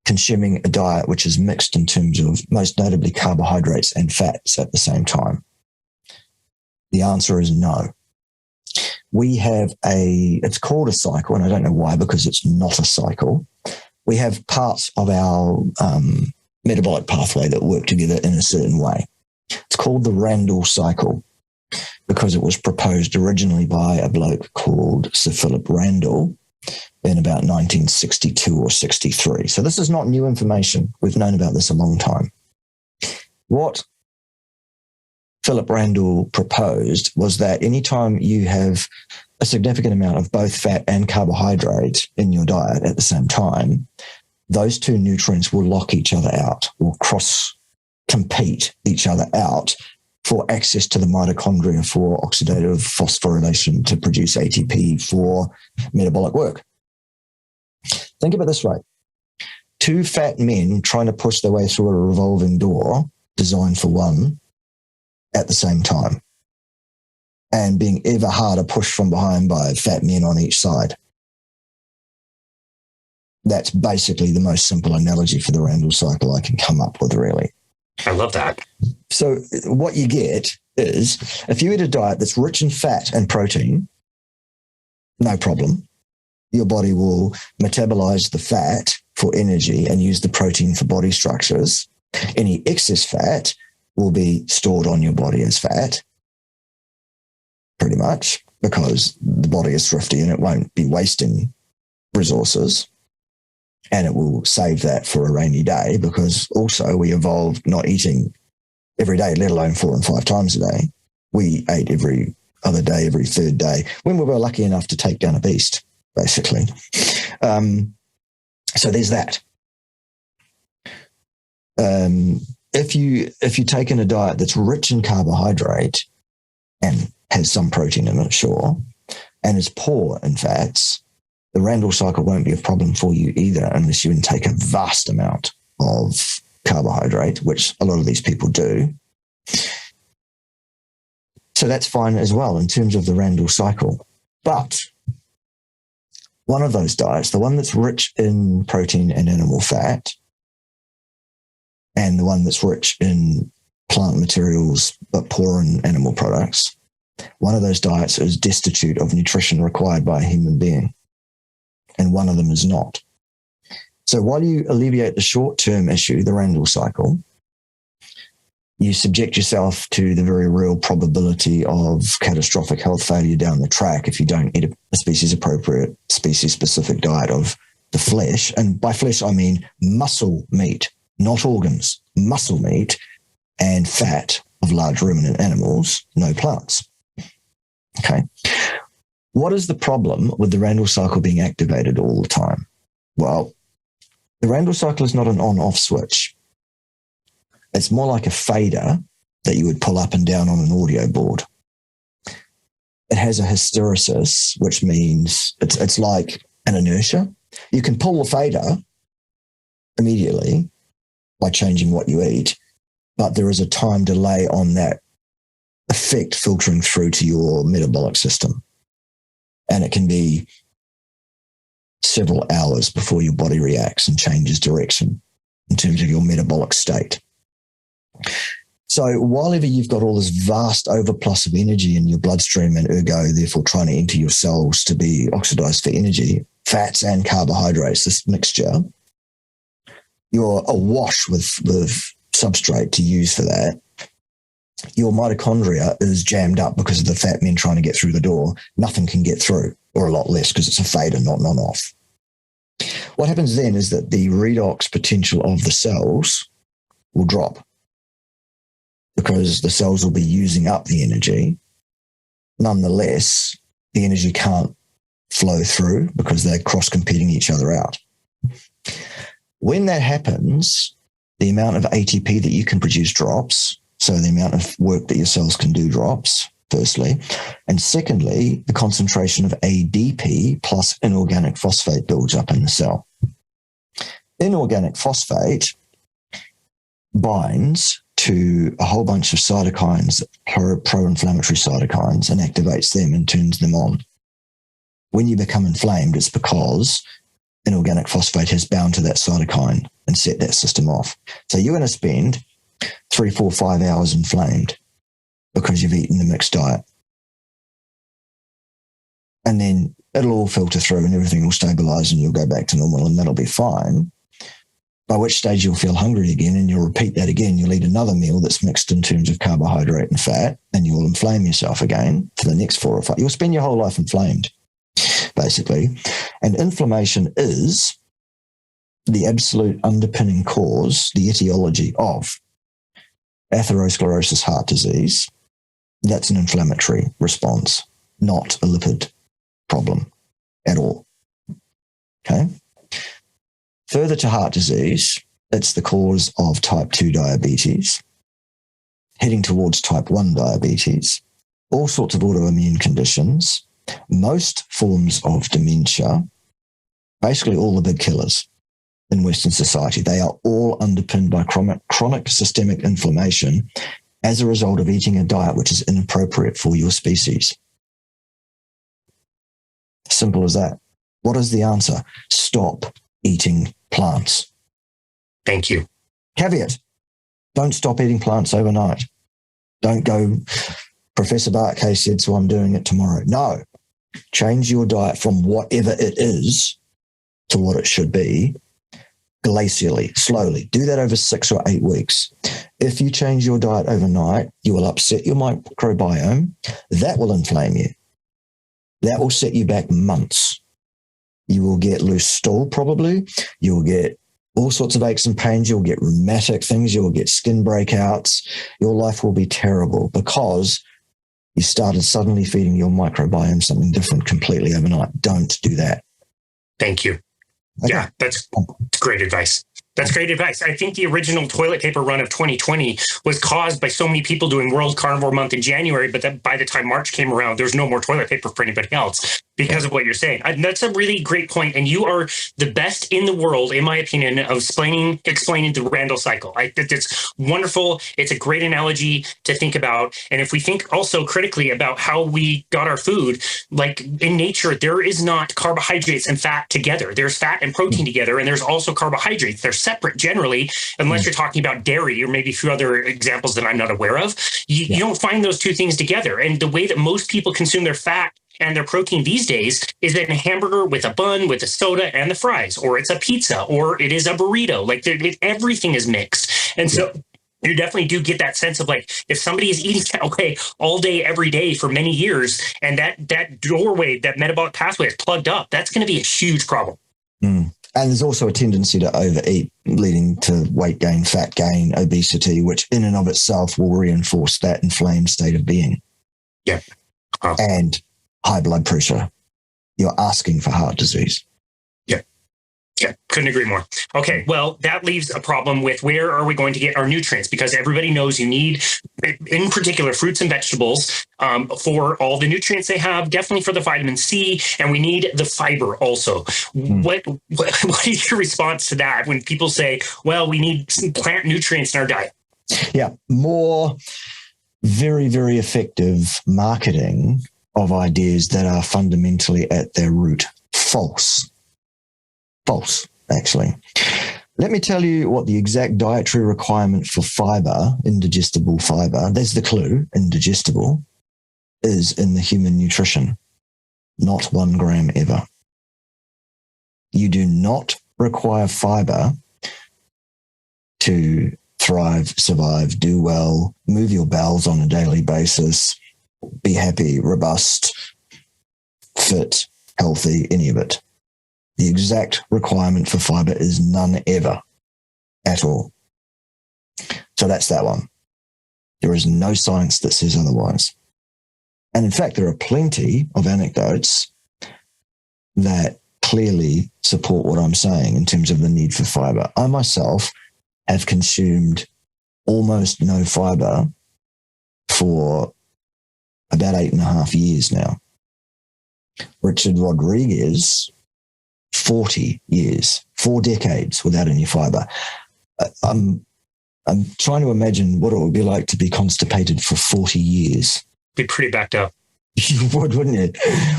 Speaker 2: consuming a diet which is mixed in terms of most notably carbohydrates and fats at the same time? The answer is no. We have it's called a cycle, and I don't know why, because it's not a cycle. We have parts of our metabolic pathway that work together in a certain way. It's called the Randle Cycle because it was proposed originally by a bloke called Sir Philip Randall in about 1962 or 63. So this is not new information. We've known about this a long time. What Philip Randall proposed was that anytime you have a significant amount of both fat and carbohydrate in your diet at the same time, those two nutrients will lock each other out, will cross-compete each other out for access to the mitochondria for oxidative phosphorylation to produce ATP for metabolic work. Think of it this way. Two fat men trying to push their way through a revolving door designed for one at the same time, and being ever harder pushed from behind by fat men on each side. That's basically the most simple analogy for the Randle cycle I can come up with, really.
Speaker 1: I love that.
Speaker 2: So what you get is, if you eat a diet that's rich in fat and protein, no problem. Your body will metabolize the fat for energy and use the protein for body structures. Any excess fat will be stored on your body as fat, pretty much, because the body is thrifty and it won't be wasting resources. And it will save that for a rainy day, because also we evolved not eating every day, let alone 4 and 5 times a day. We ate every other day, every third day, when we were lucky enough to take down a beast, basically. So there's that. If you take in a diet that's rich in carbohydrate and has some protein in it, sure, and is poor in fats, the Randle cycle won't be a problem for you either, unless you intake a vast amount of carbohydrate, which a lot of these people do. So that's fine as well in terms of the Randle cycle. But one of those diets, the one that's rich in protein and animal fat, and the one that's rich in plant materials but poor in animal products, one of those diets is destitute of nutrition required by a human being, and one of them is not. So while you alleviate the short-term issue, the Randle cycle, you subject yourself to the very real probability of catastrophic health failure down the track if you don't eat a species-appropriate, species-specific diet of the flesh. And by flesh, I mean muscle meat, not organs, muscle meat and fat of large ruminant animals, no plants. Okay. What is the problem with the Randle cycle being activated all the time? Well, the Randle cycle is not an on-off switch. It's more like a fader that you would pull up and down on an audio board. It has a hysteresis, which means it's like an inertia. You can pull the fader immediately by changing what you eat, but there is a time delay on that effect filtering through to your metabolic system. And it can be several hours before your body reacts and changes direction in terms of your metabolic state. So while ever you've got all this vast overplus of energy in your bloodstream and ergo, therefore trying to enter your cells to be oxidized for energy, fats and carbohydrates, this mixture, you're awash with substrate to use for that. Your mitochondria is jammed up because of the fat men trying to get through the door. Nothing can get through, or a lot less, because it's a fader, not an on-off. What happens then is that the redox potential of the cells will drop, because the cells will be using up the energy. Nonetheless, the energy can't flow through because they're cross-competing each other out. When that happens, the amount of ATP that you can produce drops, so the amount of work that your cells can do drops, firstly. And secondly, the concentration of ADP plus inorganic phosphate builds up in the cell. Inorganic phosphate binds to a whole bunch of cytokines, pro-inflammatory cytokines, and activates them and turns them on. When you become inflamed, it's because inorganic phosphate has bound to that cytokine and set that system off. So you're going to spend 3, 4, 5 hours inflamed because you've eaten the mixed diet. And then it'll all filter through and everything will stabilize and you'll go back to normal and that'll be fine. By which stage you'll feel hungry again and you'll repeat that again. You'll eat another meal that's mixed in terms of carbohydrate and fat and you'll inflame yourself again for the next 4 or 5. You'll spend your whole life inflamed, basically. And inflammation is the absolute underpinning cause, the etiology of atherosclerosis heart disease. That's an inflammatory response, not a lipid problem at all. Okay? Further to heart disease, it's the cause of type 2 diabetes, heading towards type 1 diabetes, all sorts of autoimmune conditions, most forms of dementia, basically all the big killers in Western society. They are all underpinned by chronic systemic inflammation as a result of eating a diet which is inappropriate for your species. Simple as that. What is the answer? Stop eating plants.
Speaker 1: Thank you.
Speaker 2: Caveat, don't stop eating plants overnight. Don't go, Professor Bart Kay said, so I'm doing it tomorrow. No, change your diet from whatever it is to what it should be, glacially, slowly. Do that over 6 or 8 weeks. If you change your diet overnight, you will upset your microbiome. That will inflame you. That will set you back months. You will get loose stool probably. You'll get all sorts of aches and pains. You'll get rheumatic things. You'll get skin breakouts. Your life will be terrible because you started suddenly feeding your microbiome something different completely overnight. Don't do that.
Speaker 1: Thank you. Okay. Yeah, that's great advice. That's great advice. I think the original toilet paper run of 2020 was caused by so many people doing World Carnivore Month in January, but that by the time March came around, there's no more toilet paper for anybody else because of what you're saying. That's a really great point, and you are the best in the world, in my opinion, of explaining the Randle Cycle. I think it's wonderful. It's a great analogy to think about, and if we think also critically about how we got our food, like in nature, there is not carbohydrates and fat together. There's fat and protein together, and there's also carbohydrates. They're separate generally, unless you're talking about dairy or maybe a few other examples that I'm not aware of. You don't find those two things together. And the way that most people consume their fat and their protein these days is in a hamburger with a bun, with a soda and the fries, or it's a pizza, or it is a burrito. Like everything is mixed. And so you definitely do get that sense of like, if somebody is eating that way all day, every day for many years, and that doorway, that metabolic pathway is plugged up, that's going to be a huge problem.
Speaker 2: And there's also a tendency to overeat, leading to weight gain, fat gain, obesity, which in and of itself will reinforce that inflamed state of being.
Speaker 1: Yeah.
Speaker 2: And high blood pressure. You're asking for heart disease.
Speaker 1: Yeah, couldn't agree more. Okay, well, that leaves a problem with where are we going to get our nutrients? Because everybody knows you need, in particular, fruits and vegetables for all the nutrients they have, definitely for the vitamin C, and we need the fiber also. What is your response to that when people say, well, we need some plant nutrients in our diet?
Speaker 2: Yeah, more very, very effective marketing of ideas that are fundamentally at their root false. False, actually. Let me tell you what the exact dietary requirement for fiber, indigestible fiber, there's the clue, indigestible, is in the human nutrition. Not 1 gram ever. You do not require fiber to thrive, survive, do well, move your bowels on a daily basis, be happy, robust, fit, healthy, any of it. The exact requirement for fiber is none ever at all. So that's that one. There is no science that says otherwise. And in fact, there are plenty of anecdotes that clearly support what I'm saying in terms of the need for fiber. I myself have consumed almost no fiber for about 8.5 years now. Richard Rodriguez, 40 years, 4 decades without any fiber. I'm trying to imagine what it would be like to be constipated for 40 years.
Speaker 1: Be pretty backed up.
Speaker 2: You would, wouldn't you?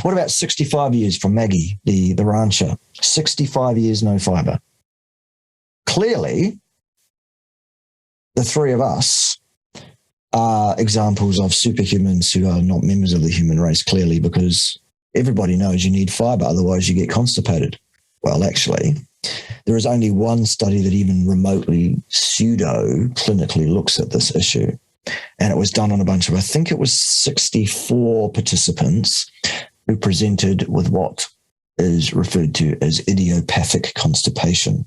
Speaker 2: What about 65 years from Maggie, the rancher? 65 years, no fiber. Clearly, the three of us are examples of superhumans who are not members of the human race, clearly, because everybody knows you need fiber, otherwise you get constipated. Well, actually, there is only one study that even remotely pseudo-clinically looks at this issue. And it was done on a bunch of, I think it was 64 participants who presented with what is referred to as idiopathic constipation.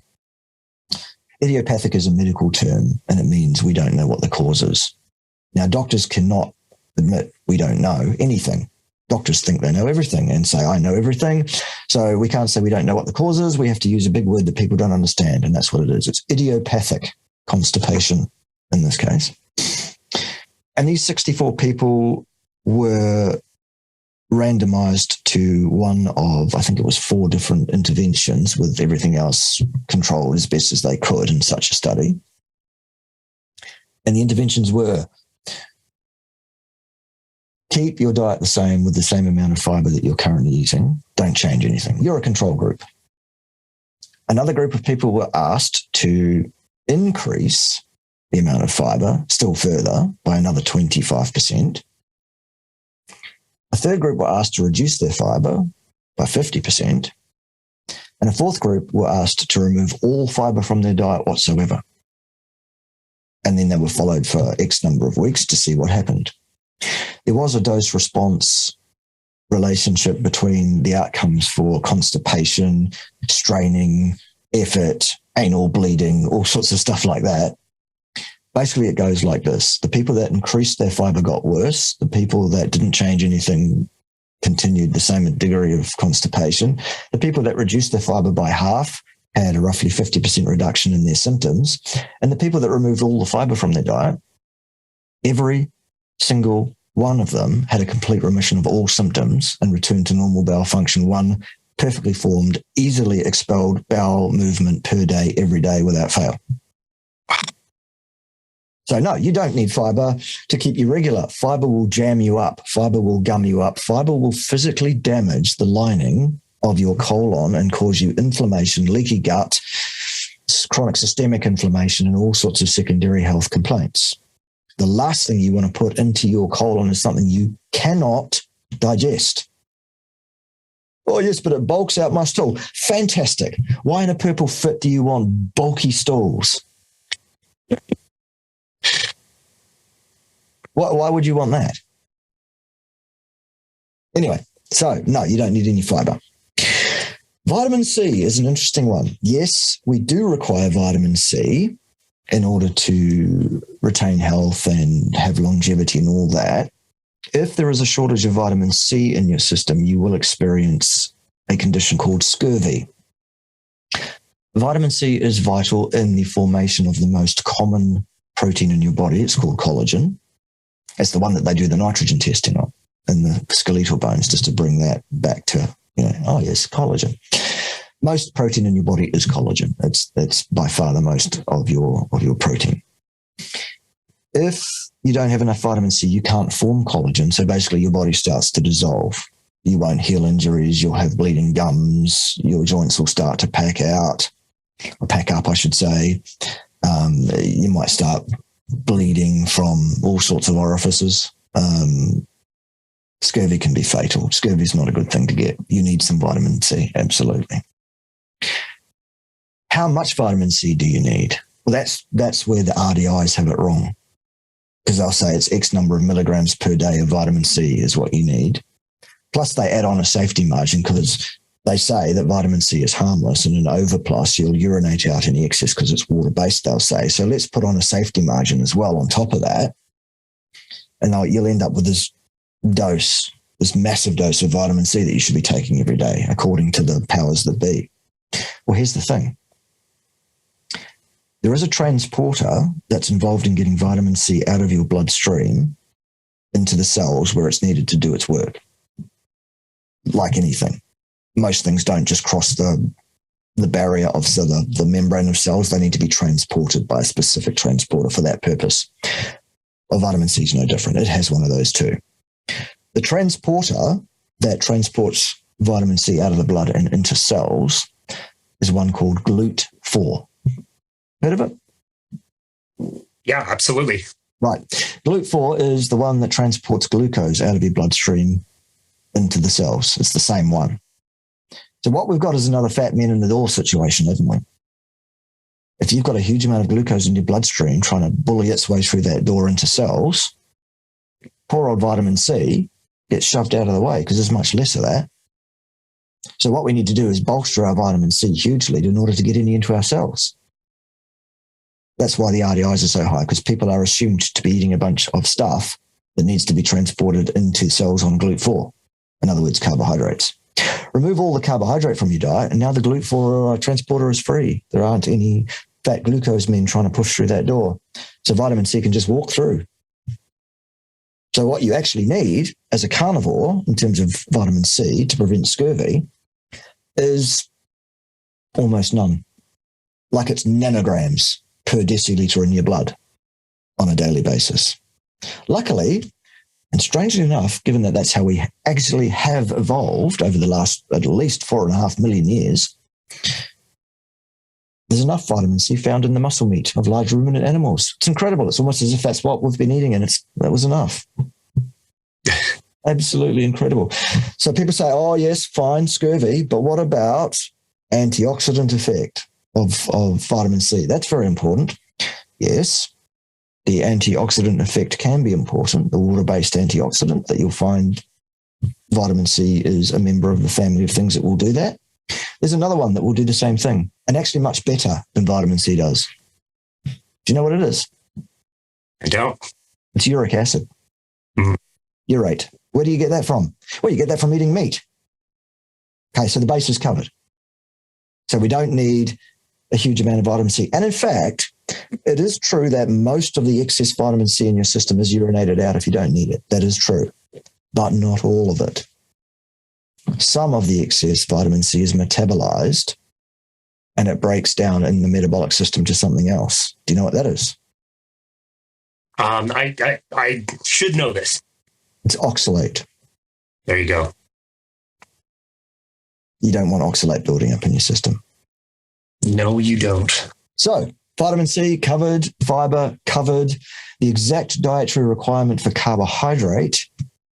Speaker 2: Idiopathic is a medical term, and it means we don't know what the cause is. Now, doctors cannot admit we don't know anything. Doctors think they know everything and say, I know everything. So we can't say we don't know what the cause is. We have to use a big word that people don't understand. And that's what it is. It's idiopathic constipation in this case. And these 64 people were randomized to one of, I think it was 4 different interventions, with everything else controlled as best as they could in such a study. And the interventions were: keep your diet the same with the same amount of fiber that you're currently using. Don't change anything. You're a control group. Another group of people were asked to increase the amount of fiber still further by another 25%. A third group were asked to reduce their fiber by 50%. And a fourth group were asked to remove all fiber from their diet whatsoever. And then they were followed for X number of weeks to see what happened. There was a dose-response relationship between the outcomes for constipation, straining, effort, anal bleeding, all sorts of stuff like that. Basically, it goes like this. The people that increased their fiber got worse. The people that didn't change anything continued the same degree of constipation. The people that reduced their fiber by half had a roughly 50% reduction in their symptoms. And the people that removed all the fiber from their diet, every single one of them had a complete remission of all symptoms and returned to normal bowel function. One perfectly formed, easily expelled bowel movement per day, every day without fail. So no, you don't need fiber to keep you regular. Fiber will jam you up. Fiber will gum you up. Fiber will physically damage the lining of your colon and cause you inflammation, leaky gut, chronic systemic inflammation, and all sorts of secondary health complaints. The last thing you want to put into your colon is something you cannot digest. Oh, yes, but it bulks out my stool. Fantastic. Why in a purple fit do you want bulky stools? Why would you want that? Anyway, so no, you don't need any fiber. Vitamin C is an interesting one. Yes, we do require vitamin C in order to retain health and have longevity and all that. If there is a shortage of vitamin C in your system, you will experience a condition called scurvy. Vitamin C is vital in the formation of the most common protein in your body. It's called collagen. It's the one that they do the nitrogen testing on in the skeletal bones, just to bring that back to, oh yes, collagen. Most protein in your body is collagen. It's by far the most of your protein. If you don't have enough vitamin C, you can't form collagen. So basically your body starts to dissolve. You won't heal injuries. You'll have bleeding gums. Your joints will start to pack up, I should say. You might start bleeding from all sorts of orifices. Scurvy can be fatal. Scurvy is not a good thing to get. You need some vitamin C, absolutely. How much vitamin C do you need? Well, that's where the RDIs have it wrong, because they'll say it's X number of milligrams per day of vitamin C is what you need. Plus they add on a safety margin, because they say that vitamin C is harmless, and in overplus you'll urinate out any excess because it's water-based, they'll say. So let's put on a safety margin as well on top of that. And you'll end up with this massive dose of vitamin C that you should be taking every day, according to the powers that be. Well, here's the thing. There is a transporter that's involved in getting vitamin C out of your bloodstream into the cells where it's needed to do its work. Like anything. Most things don't just cross the barrier of the membrane of cells. They need to be transported by a specific transporter for that purpose. Well, vitamin C is no different. It has one of those too. The transporter that transports vitamin C out of the blood and into cells is one called GLUT4. Heard of it?
Speaker 1: Yeah, absolutely.
Speaker 2: Right. GLUT4 is the one that transports glucose out of your bloodstream into the cells. It's the same one. So what we've got is another fat man in the door situation, haven't we? If you've got a huge amount of glucose in your bloodstream trying to bully its way through that door into cells, poor old vitamin C gets shoved out of the way because there's much less of that. So what we need to do is bolster our vitamin C hugely in order to get any into our cells. That's why the RDIs are so high, because people are assumed to be eating a bunch of stuff that needs to be transported into cells on GLUT4. In other words, carbohydrates. Remove all the carbohydrate from your diet, and now the GLUT4 transporter is free. There aren't any fat glucose men trying to push through that door. So vitamin C can just walk through. So what you actually need as a carnivore in terms of vitamin C to prevent scurvy is almost none. Like it's nanograms per deciliter in your blood on a daily basis. Luckily, and strangely enough, given that that's how we actually have evolved over the last at least 4.5 million years, there's enough vitamin C found in the muscle meat of large ruminant animals. It's incredible. It's almost as if that's what we've been eating, and that was enough. Absolutely incredible. So people say, oh, yes, fine, scurvy, but what about antioxidant effect of vitamin C? That's very important. Yes, the antioxidant effect can be important, the water-based antioxidant that you'll find vitamin C is a member of the family of things that will do that. There's another one that will do the same thing, and actually much better than vitamin C does. Do you know what it is?
Speaker 1: I don't.
Speaker 2: It's uric acid.
Speaker 1: Mm-hmm.
Speaker 2: Urate. Where do you get that from? Well, you get that from eating meat. Okay, so the base is covered. So we don't need a huge amount of vitamin C. And in fact, it is true that most of the excess vitamin C in your system is urinated out if you don't need it. That is true, but not all of it. Some of the excess vitamin C is metabolized and it breaks down in the metabolic system to something else. Do you know what that is?
Speaker 1: I should know this.
Speaker 2: It's oxalate.
Speaker 1: There you go.
Speaker 2: You don't want oxalate building up in your system.
Speaker 1: No, you don't.
Speaker 2: So vitamin C covered, fiber covered. The exact dietary requirement for carbohydrate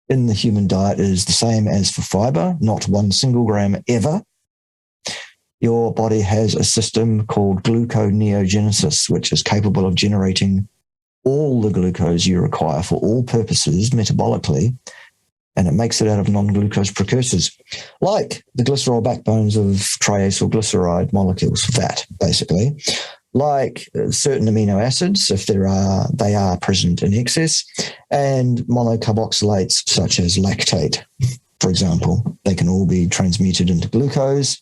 Speaker 2: in the human diet is the same as for fiber, not 1 single gram ever. Your body has a system called gluconeogenesis, which is capable of generating all the glucose you require for all purposes metabolically, and it makes it out of non-glucose precursors, like the glycerol backbones of triacylglyceride molecules, fat, basically, like certain amino acids, if they are present in excess, and monocarboxylates such as lactate, for example. They can all be transmuted into glucose,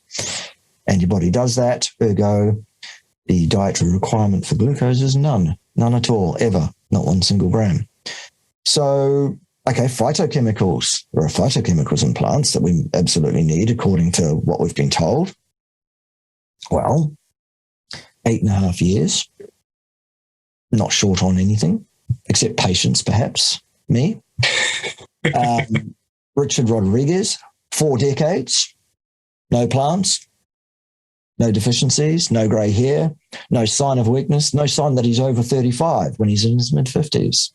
Speaker 2: and your body does that. Ergo, the dietary requirement for glucose is none at all, ever, not 1 single gram. So, okay, phytochemicals. There are phytochemicals in plants that we absolutely need according to what we've been told. Well, 8.5 years, not short on anything, except patience, perhaps, me. Richard Rodriguez, 4 decades, no plants, no deficiencies, no grey hair, no sign of weakness, no sign that he's over 35 when he's in his mid-50s.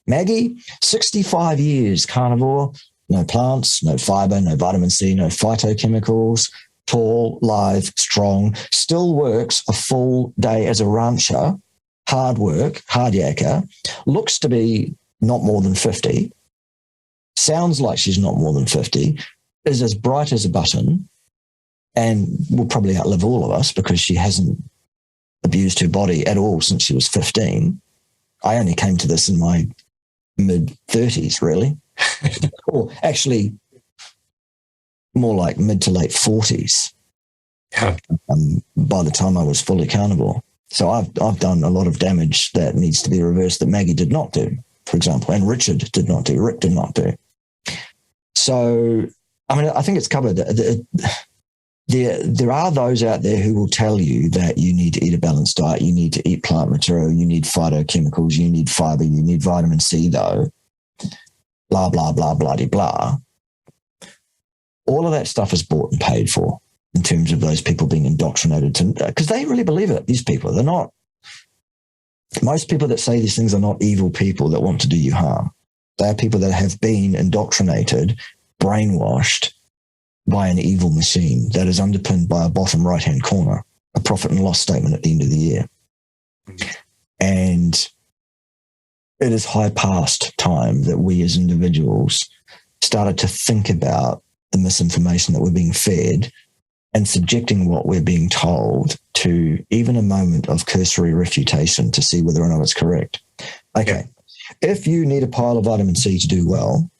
Speaker 2: Maggie, 65 years, carnivore, no plants, no fiber, no vitamin C, no phytochemicals, tall, lithe, strong, still works a full day as a rancher, hard work, hard yakker, looks to be not more than 50, sounds like she's not more than 50, is as bright as a button, and will probably outlive all of us because she hasn't abused her body at all since she was 15. I only came to this in my mid-30s, really. Or actually, more like mid to late 40s.
Speaker 1: Yeah.
Speaker 2: By the time I was fully carnivore. So I've done a lot of damage that needs to be reversed that Maggie did not do, for example, and Richard did not do, Rick did not do. So, I mean, I think it's covered. There are those out there who will tell you that you need to eat a balanced diet, you need to eat plant material, you need phytochemicals, you need fiber, you need vitamin C, though, blah, blah, blah, blah. All of that stuff is bought and paid for in terms of those people being indoctrinated to, because they really believe it, these people. They're not, most people that say these things are not evil people that want to do you harm. They are people that have been indoctrinated, brainwashed, by an evil machine that is underpinned by a bottom right-hand corner, a profit and loss statement at the end of the year. And it is high past time that we as individuals started to think about the misinformation that we're being fed and subjecting what we're being told to even a moment of cursory refutation to see whether or not it's correct. Okay, if you need a pile of vitamin C to do well,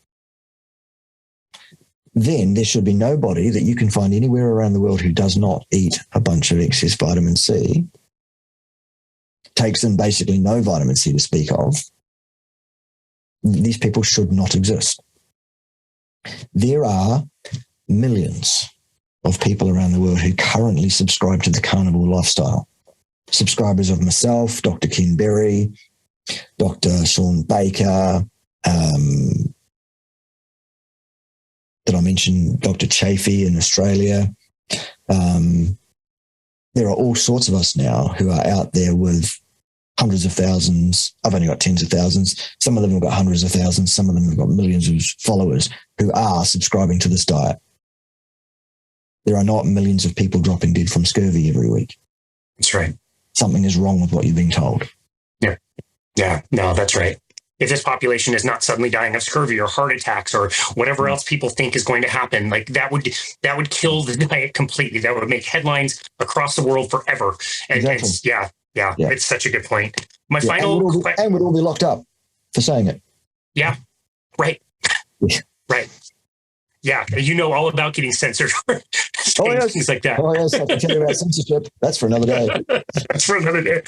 Speaker 2: then there should be nobody that you can find anywhere around the world who does not eat a bunch of excess vitamin C, takes in basically no vitamin C to speak of. These people should not exist. There are millions of people around the world who currently subscribe to the carnivore lifestyle. Subscribers of myself, Dr. Ken Berry, Dr. Sean Baker, did I mention Dr. Chafee in Australia? There are all sorts of us now who are out there with hundreds of thousands. I've only got tens of thousands. Some of them have got hundreds of thousands. Some of them have got millions of followers who are subscribing to this diet. There are not millions of people dropping dead from scurvy every week.
Speaker 1: That's right.
Speaker 2: Something is wrong with what you're being told.
Speaker 1: Yeah. Yeah. No, that's right. If this population is not suddenly dying of scurvy or heart attacks or whatever else people think is going to happen, like that would kill the diet completely. That would make headlines across the world forever. And,
Speaker 2: Exactly.
Speaker 1: yeah, it's such a good point. My
Speaker 2: Yeah,
Speaker 1: final
Speaker 2: and we'd all be locked up for saying it.
Speaker 1: Yeah, right.
Speaker 2: Yeah.
Speaker 1: Right. Yeah, you know all about getting censored for saying things like that.
Speaker 2: Oh, yes, I can tell you about censorship. That's for another day.
Speaker 1: That's for another day.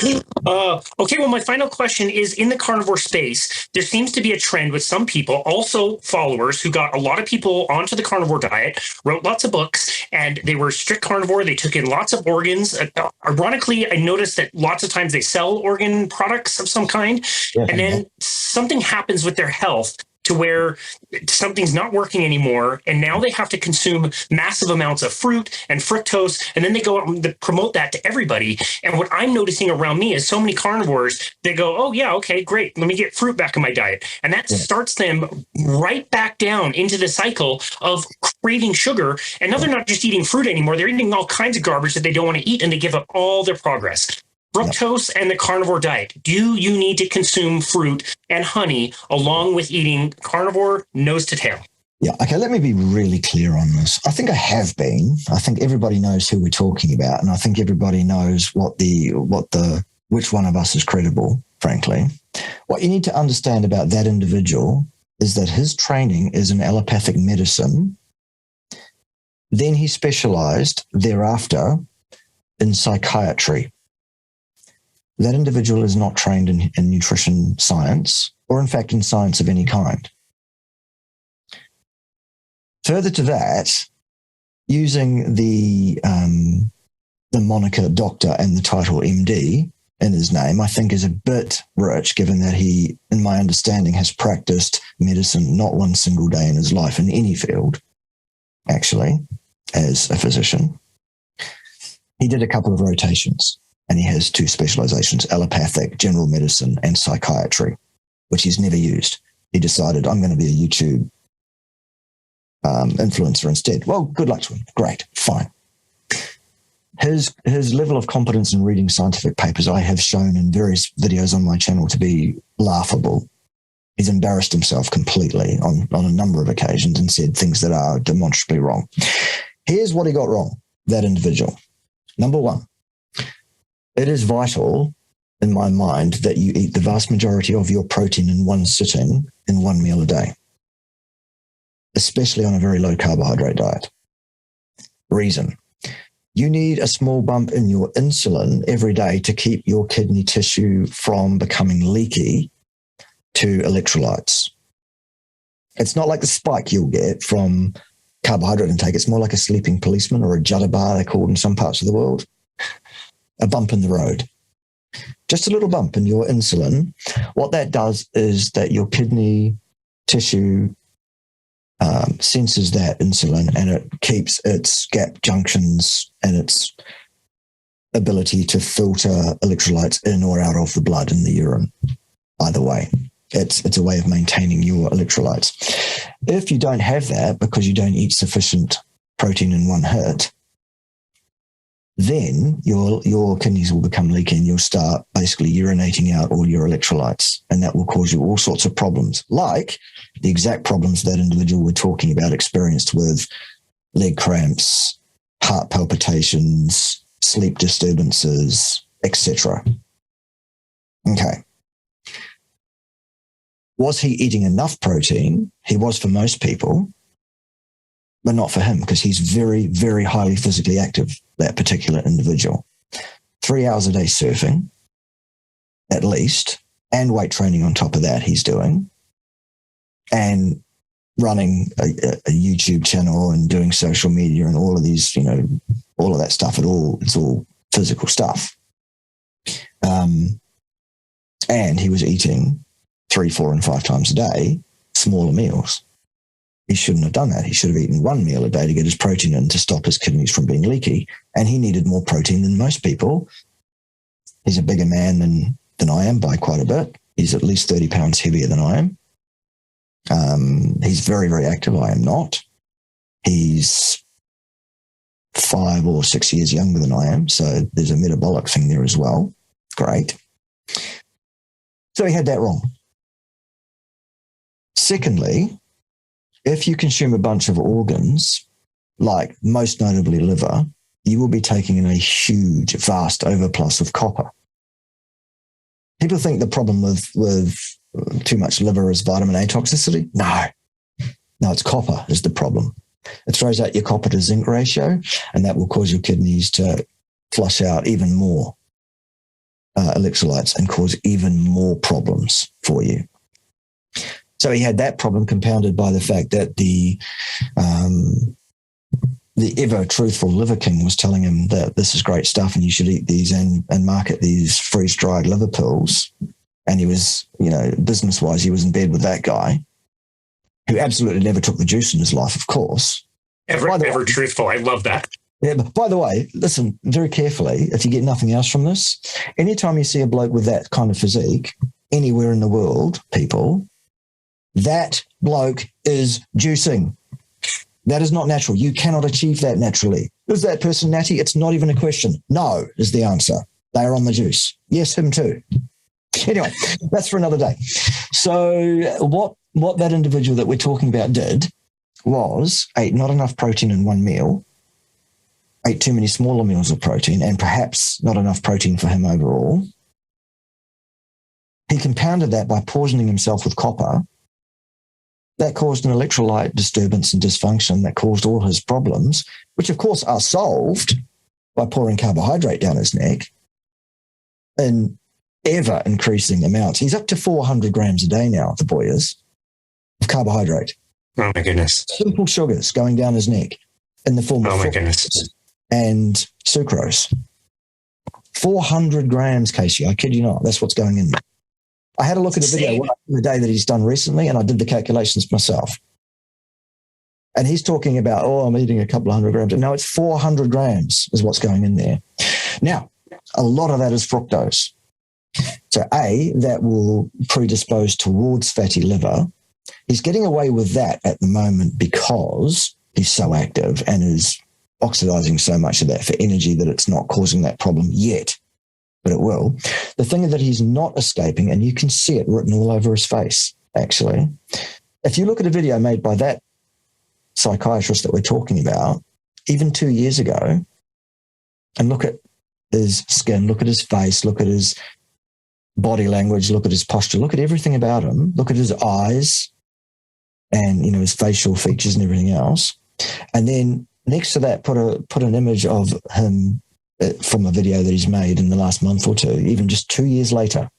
Speaker 1: Okay, well, my final question is, in the carnivore space, there seems to be a trend with some people, also followers, who got a lot of people onto the carnivore diet, wrote lots of books, and they were strict carnivore. They took in lots of organs. Ironically, I noticed that lots of times they sell organ products of some kind, and then something happens with their health to where something's not working anymore, and now they have to consume massive amounts of fruit and fructose, and then they go out and promote that to everybody. And what I'm noticing around me is so many carnivores, they go, oh yeah, okay, great, let me get fruit back in my diet. And that starts them right back down into the cycle of craving sugar. And now they're not just eating fruit anymore, they're eating all kinds of garbage that they don't want to eat, and they give up all their progress. Fructose and the carnivore diet. Do you need to consume fruit and honey along with eating carnivore nose to tail?
Speaker 2: Yeah. Okay. Let me be really clear on this. I think I have been. I think everybody knows who we're talking about, and I think everybody knows which one of us is credible, frankly. What you need to understand about that individual is that his training is in allopathic medicine. Then he specialized thereafter in psychiatry. That individual is not trained in nutrition science, or in fact in science of any kind. Further to that, using the moniker doctor and the title MD in his name, I think is a bit rich, given that he, in my understanding, has practiced medicine not one single day in his life in any field, actually, as a physician. He did a couple of rotations. And he has 2 specializations, allopathic, general medicine, and psychiatry, which he's never used. He decided, I'm going to be a YouTube influencer instead. Well, good luck to him. Great, fine. His level of competence in reading scientific papers I have shown in various videos on my channel to be laughable. He's embarrassed himself completely on a number of occasions and said things that are demonstrably wrong. Here's what he got wrong, that individual. Number 1. It is vital, in my mind, that you eat the vast majority of your protein in one sitting in one meal a day, especially on a very low carbohydrate diet. Reason: you need a small bump in your insulin every day to keep your kidney tissue from becoming leaky to electrolytes. It's not like the spike you'll get from carbohydrate intake. It's more like a sleeping policeman, or a judder bar, they're called in some parts of the world. A bump in the road. Just a little bump in your insulin. What that does is that your kidney tissue senses that insulin, and it keeps its gap junctions and its ability to filter electrolytes in or out of the blood in the urine. Either way, it's a way of maintaining your electrolytes. If you don't have that because you don't eat sufficient protein in one hit, then your kidneys will become leaky and you'll start basically urinating out all your electrolytes, and that will cause you all sorts of problems, like the exact problems that individual we're talking about experienced with leg cramps, heart palpitations, sleep disturbances, etc. Okay. Was he eating enough protein? He was for most people. but not for him because he's very, very highly physically active, that particular individual. 3 hours a day surfing, at least, and weight training on top of that he's doing, and running a YouTube channel and doing social media and all of these, you know, all of that stuff. It's all physical stuff. And he was eating 3, 4, and 5 times a day, smaller meals. He shouldn't have done that. He should have eaten 1 meal a day to get his protein in to stop his kidneys from being leaky. And he needed more protein than most people. He's a bigger man than I am by quite a bit. He's at least 30 pounds heavier than I am. He's very, very active. I am not. He's 5 or 6 years younger than I am. So there's a metabolic thing there as well. Great. So he had that wrong. Secondly, if you consume a bunch of organs, like most notably liver, you will be taking in a huge, vast overplus of copper. People think the problem with too much liver is vitamin A toxicity. No, it's copper is the problem. It throws out your copper to zinc ratio, and that will cause your kidneys to flush out even more electrolytes and cause even more problems for you. So he had that problem compounded by the fact that the ever truthful Liver King was telling him that this is great stuff and you should eat these and market these freeze-dried liver pills. And he was, you know, business-wise, he was in bed with that guy who absolutely never took the juice in his life, of course.
Speaker 1: Ever truthful. I love that.
Speaker 2: Yeah, but by the way, listen very carefully. If you get nothing else from this, anytime you see a bloke with that kind of physique anywhere in the world, people, that bloke is juicing. That is not natural. You cannot achieve that naturally. Is that person natty? It's not even a question. No is the answer. They are on the juice. Yes, him too. Anyway, that's for another day. So what that individual that we're talking about did was ate not enough protein in one meal, ate too many smaller meals of protein, and perhaps not enough protein for him overall. He compounded that by poisoning himself with copper. That caused an electrolyte disturbance and dysfunction that caused all his problems, which of course are solved by pouring carbohydrate down his neck in ever increasing amounts. He's up to 400 grams a day now, the boy is, of carbohydrate.
Speaker 1: Oh my goodness.
Speaker 2: Simple sugars going down his neck in the form of fructose and sucrose. 400 grams, Casey, I kid you not. That's what's going in there. I had a look at a video the day that he's done recently, and I did the calculations myself. And he's talking about, I'm eating a couple of 100 grams. No, it's 400 grams is what's going in there. Now, a lot of that is fructose. So that will predispose towards fatty liver. He's getting away with that at the moment because he's so active and is oxidizing so much of that for energy that it's not causing that problem yet. But it will. The thing that he's not escaping, and you can see it written all over his face, actually. If you look at a video made by that psychiatrist that we're talking about, even 2 years ago, and look at his skin, look at his face, look at his body language, look at his posture, look at everything about him, look at his eyes and, you know, his facial features and everything else. And then next to that, put an image of him from a video that he's made in the last month or two, even just 2 years later.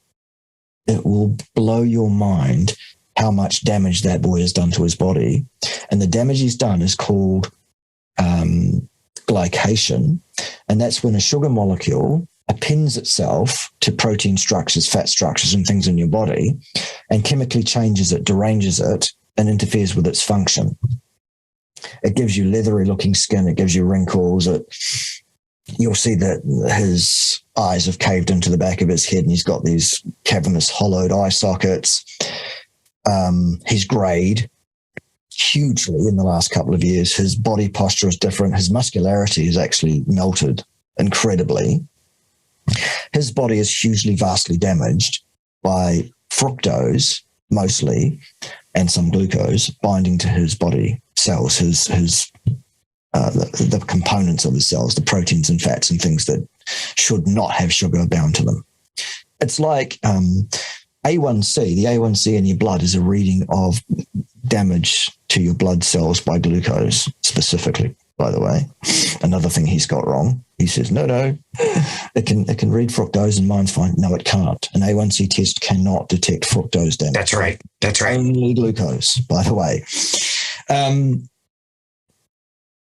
Speaker 2: It will blow your mind how much damage that boy has done to his body. And the damage he's done is called glycation. And that's when a sugar molecule appends itself to protein structures, fat structures, and things in your body and chemically changes it, deranges it, and interferes with its function. It gives you leathery looking skin. It gives you wrinkles. You'll see that his eyes have caved into the back of his head and he's got these cavernous hollowed eye sockets. He's grayed hugely in the last couple of years. His body posture is different. His muscularity is actually melted incredibly. His body is hugely, vastly damaged by fructose, mostly, and some glucose binding to his body cells, the components of the cells, the proteins and fats and things that should not have sugar bound to them. It's like A1C. The A1C in your blood is a reading of damage to your blood cells by glucose specifically, by the way. Another thing he's got wrong. He says, no, it can read fructose and mine's fine. No, it can't. An A1C test cannot detect fructose damage.
Speaker 1: That's right.
Speaker 2: Only glucose, by the way.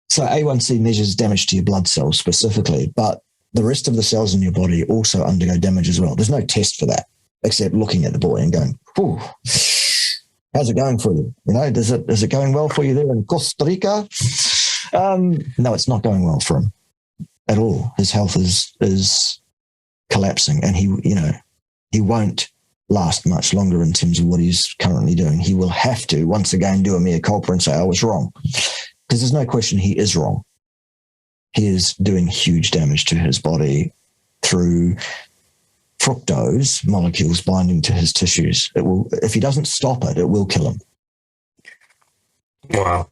Speaker 2: So A1C measures damage to your blood cells specifically, but the rest of the cells in your body also undergo damage as well. There's no test for that, except looking at the boy and going, "Whew, how's it going for you? Is it going well for you there in Costa Rica?" No, it's not going well for him at all. His health is collapsing, and he won't last much longer in terms of what he's currently doing. He will have to once again do a mea culpa and say, "I was wrong," because there's no question he is wrong. He is doing huge damage to his body through fructose molecules binding to his tissues. It will, if he doesn't stop it, it will kill him.
Speaker 1: Wow.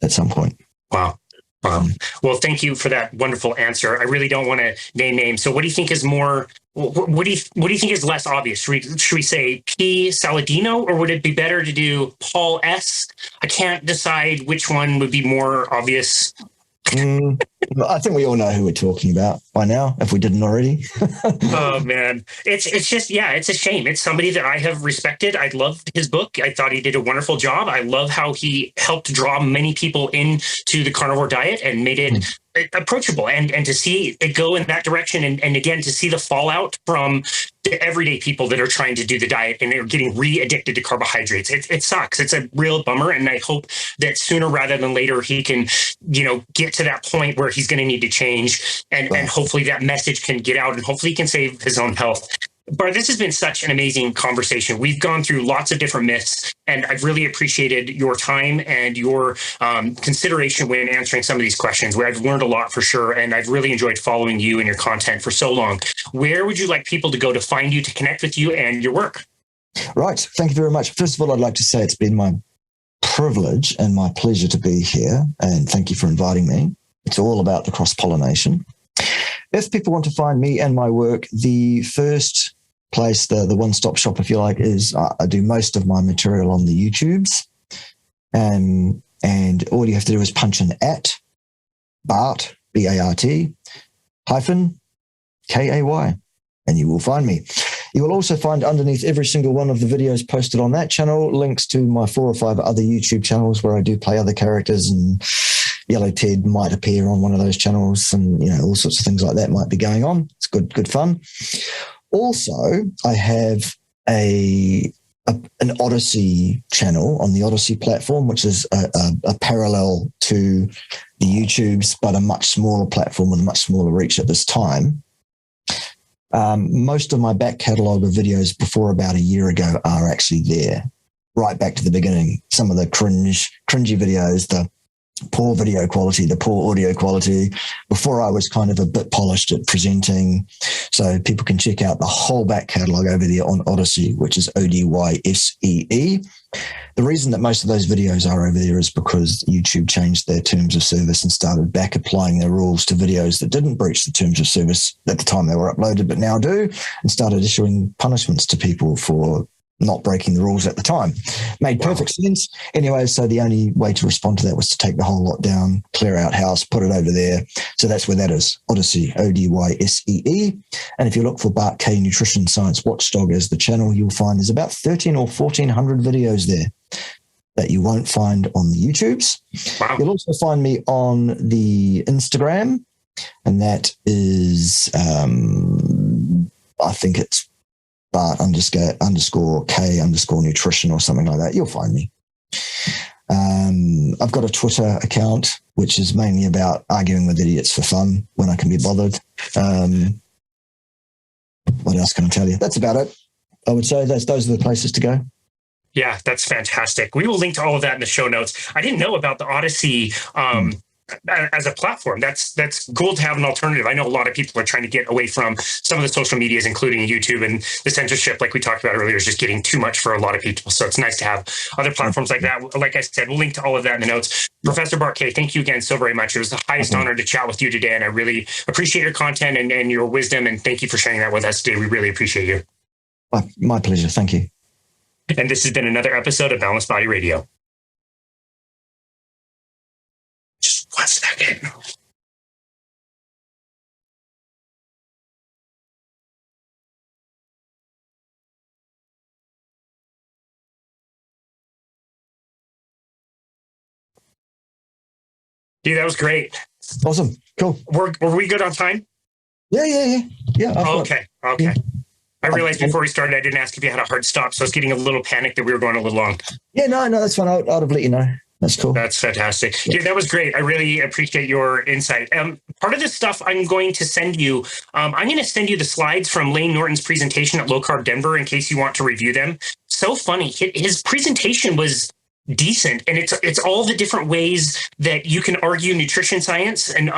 Speaker 2: At some point.
Speaker 1: Wow. Well, thank you for that wonderful answer. I really don't want to name names. So what do you think is more, what do you think is less obvious? Should we say P. Saladino, or would it be better to do Paul S.? I can't decide which one would be more obvious.
Speaker 2: I think we all know who we're talking about by now, if we didn't already.
Speaker 1: Oh, man. It's just, it's a shame. It's somebody that I have respected. I loved his book. I thought he did a wonderful job. I love how he helped draw many people into the carnivore diet and made it approachable, and to see it go in that direction, and again, to see the fallout from the everyday people that are trying to do the diet and they're getting re-addicted to carbohydrates. It sucks. It's a real bummer. And I hope that sooner rather than later, he can, get to that point where he's going to need to change, and hopefully that message can get out, and hopefully he can save his own health. Bart, this has been such an amazing conversation. We've gone through lots of different myths, and I've really appreciated your time and your consideration when answering some of these questions, where I've learned a lot for sure, and I've really enjoyed following you and your content for so long. Where would you like people to go to find you, to connect with you and your work?
Speaker 2: Right. Thank you very much. First of all, I'd like to say it's been my privilege and my pleasure to be here, and thank you for inviting me. It's all about the cross-pollination. If people want to find me and my work, the first place, the one-stop shop, if you like, is I do most of my material on the YouTubes. And all you have to do is punch in at Bart, B-A-R-T, hyphen K-A-Y, and you will find me. You will also find underneath every single one of the videos posted on that channel links to my 4 or 5 other YouTube channels where I do play other characters, and Yellow Ted might appear on one of those channels, and all sorts of things like that might be going on. It's good fun. Also, I have an Odyssey channel on the Odyssey platform, which is a parallel to the YouTubes, but a much smaller platform with a much smaller reach at this time. Most of my back catalogue of videos before about a year ago are actually there, right back to the beginning. Some of the cringy videos, the poor video quality, the poor audio quality, before I was kind of a bit polished at presenting. So people can check out the whole back catalogue over there on Odyssey, which is O-D-Y-S-E-E. The reason that most of those videos are over there is because YouTube changed their terms of service and started back applying their rules to videos that didn't breach the terms of service at the time they were uploaded, but now do, and started issuing punishments to people for not breaking the rules at the time. Made perfect sense. Anyway, so the only way to respond to that was to take the whole lot down, clear out house, put it over there. So that's where that is, Odyssey, O-D-Y-S-E-E. And if you look for Bart Kay Nutrition Science Watchdog as the channel, you'll find there's about 13 or 1,400 videos there that you won't find on the YouTubes. Wow. You'll also find me on the Instagram, and that is, I think it's Bart _K _nutrition or something like that. You'll find me. I've got a Twitter account, which is mainly about arguing with idiots for fun when I can be bothered. What else can I tell you? That's about it. I would say those are the places to go.
Speaker 1: Yeah, that's fantastic. We will link to all of that in the show notes. I didn't know about the Odyssey as a platform. That's cool to have an alternative. I know a lot of people are trying to get away from some of the social medias, including YouTube, and the censorship, like we talked about earlier, is just getting too much for a lot of people. So it's nice to have other platforms like that. Like I said, we'll link to all of that in the notes. Professor Bart Kay, thank you again so very much. It was the highest honor to chat with you today, and I really appreciate your content and your wisdom, and thank you for sharing that with us today. We really appreciate you.
Speaker 2: My pleasure. Thank you.
Speaker 1: And this has been another episode of Boundless Body Radio. 1 second. Dude, that was great.
Speaker 2: Awesome. Cool.
Speaker 1: Were we good on time?
Speaker 2: Yeah.
Speaker 1: Okay. I realized before we started, I didn't ask if you had a hard stop, so I was getting a little panicked that we were going a little long.
Speaker 2: Yeah, no, that's fine. I'd have let you know. That's cool.
Speaker 1: That's fantastic. Dude, that was great. I really appreciate your insight. Part of this stuff I'm going to send you, I'm going to send you the slides from Lane Norton's presentation at Low Carb Denver in case you want to review them. So funny. His presentation was decent, and it's all the different ways that you can argue nutrition science, and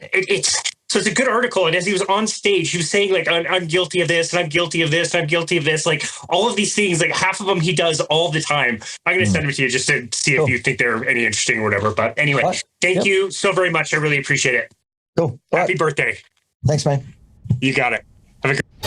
Speaker 1: it's a good article. And as he was on stage, he was saying like, I'm guilty of this, and I'm guilty of this, and I'm guilty of this, like all of these things, like half of them he does all the time. I'm going to send them to you just to see if you think they're any interesting or whatever. But anyway, thank you so very much. I really appreciate it.
Speaker 2: Cool.
Speaker 1: Happy birthday.
Speaker 2: Thanks, man.
Speaker 1: You got it. Have a good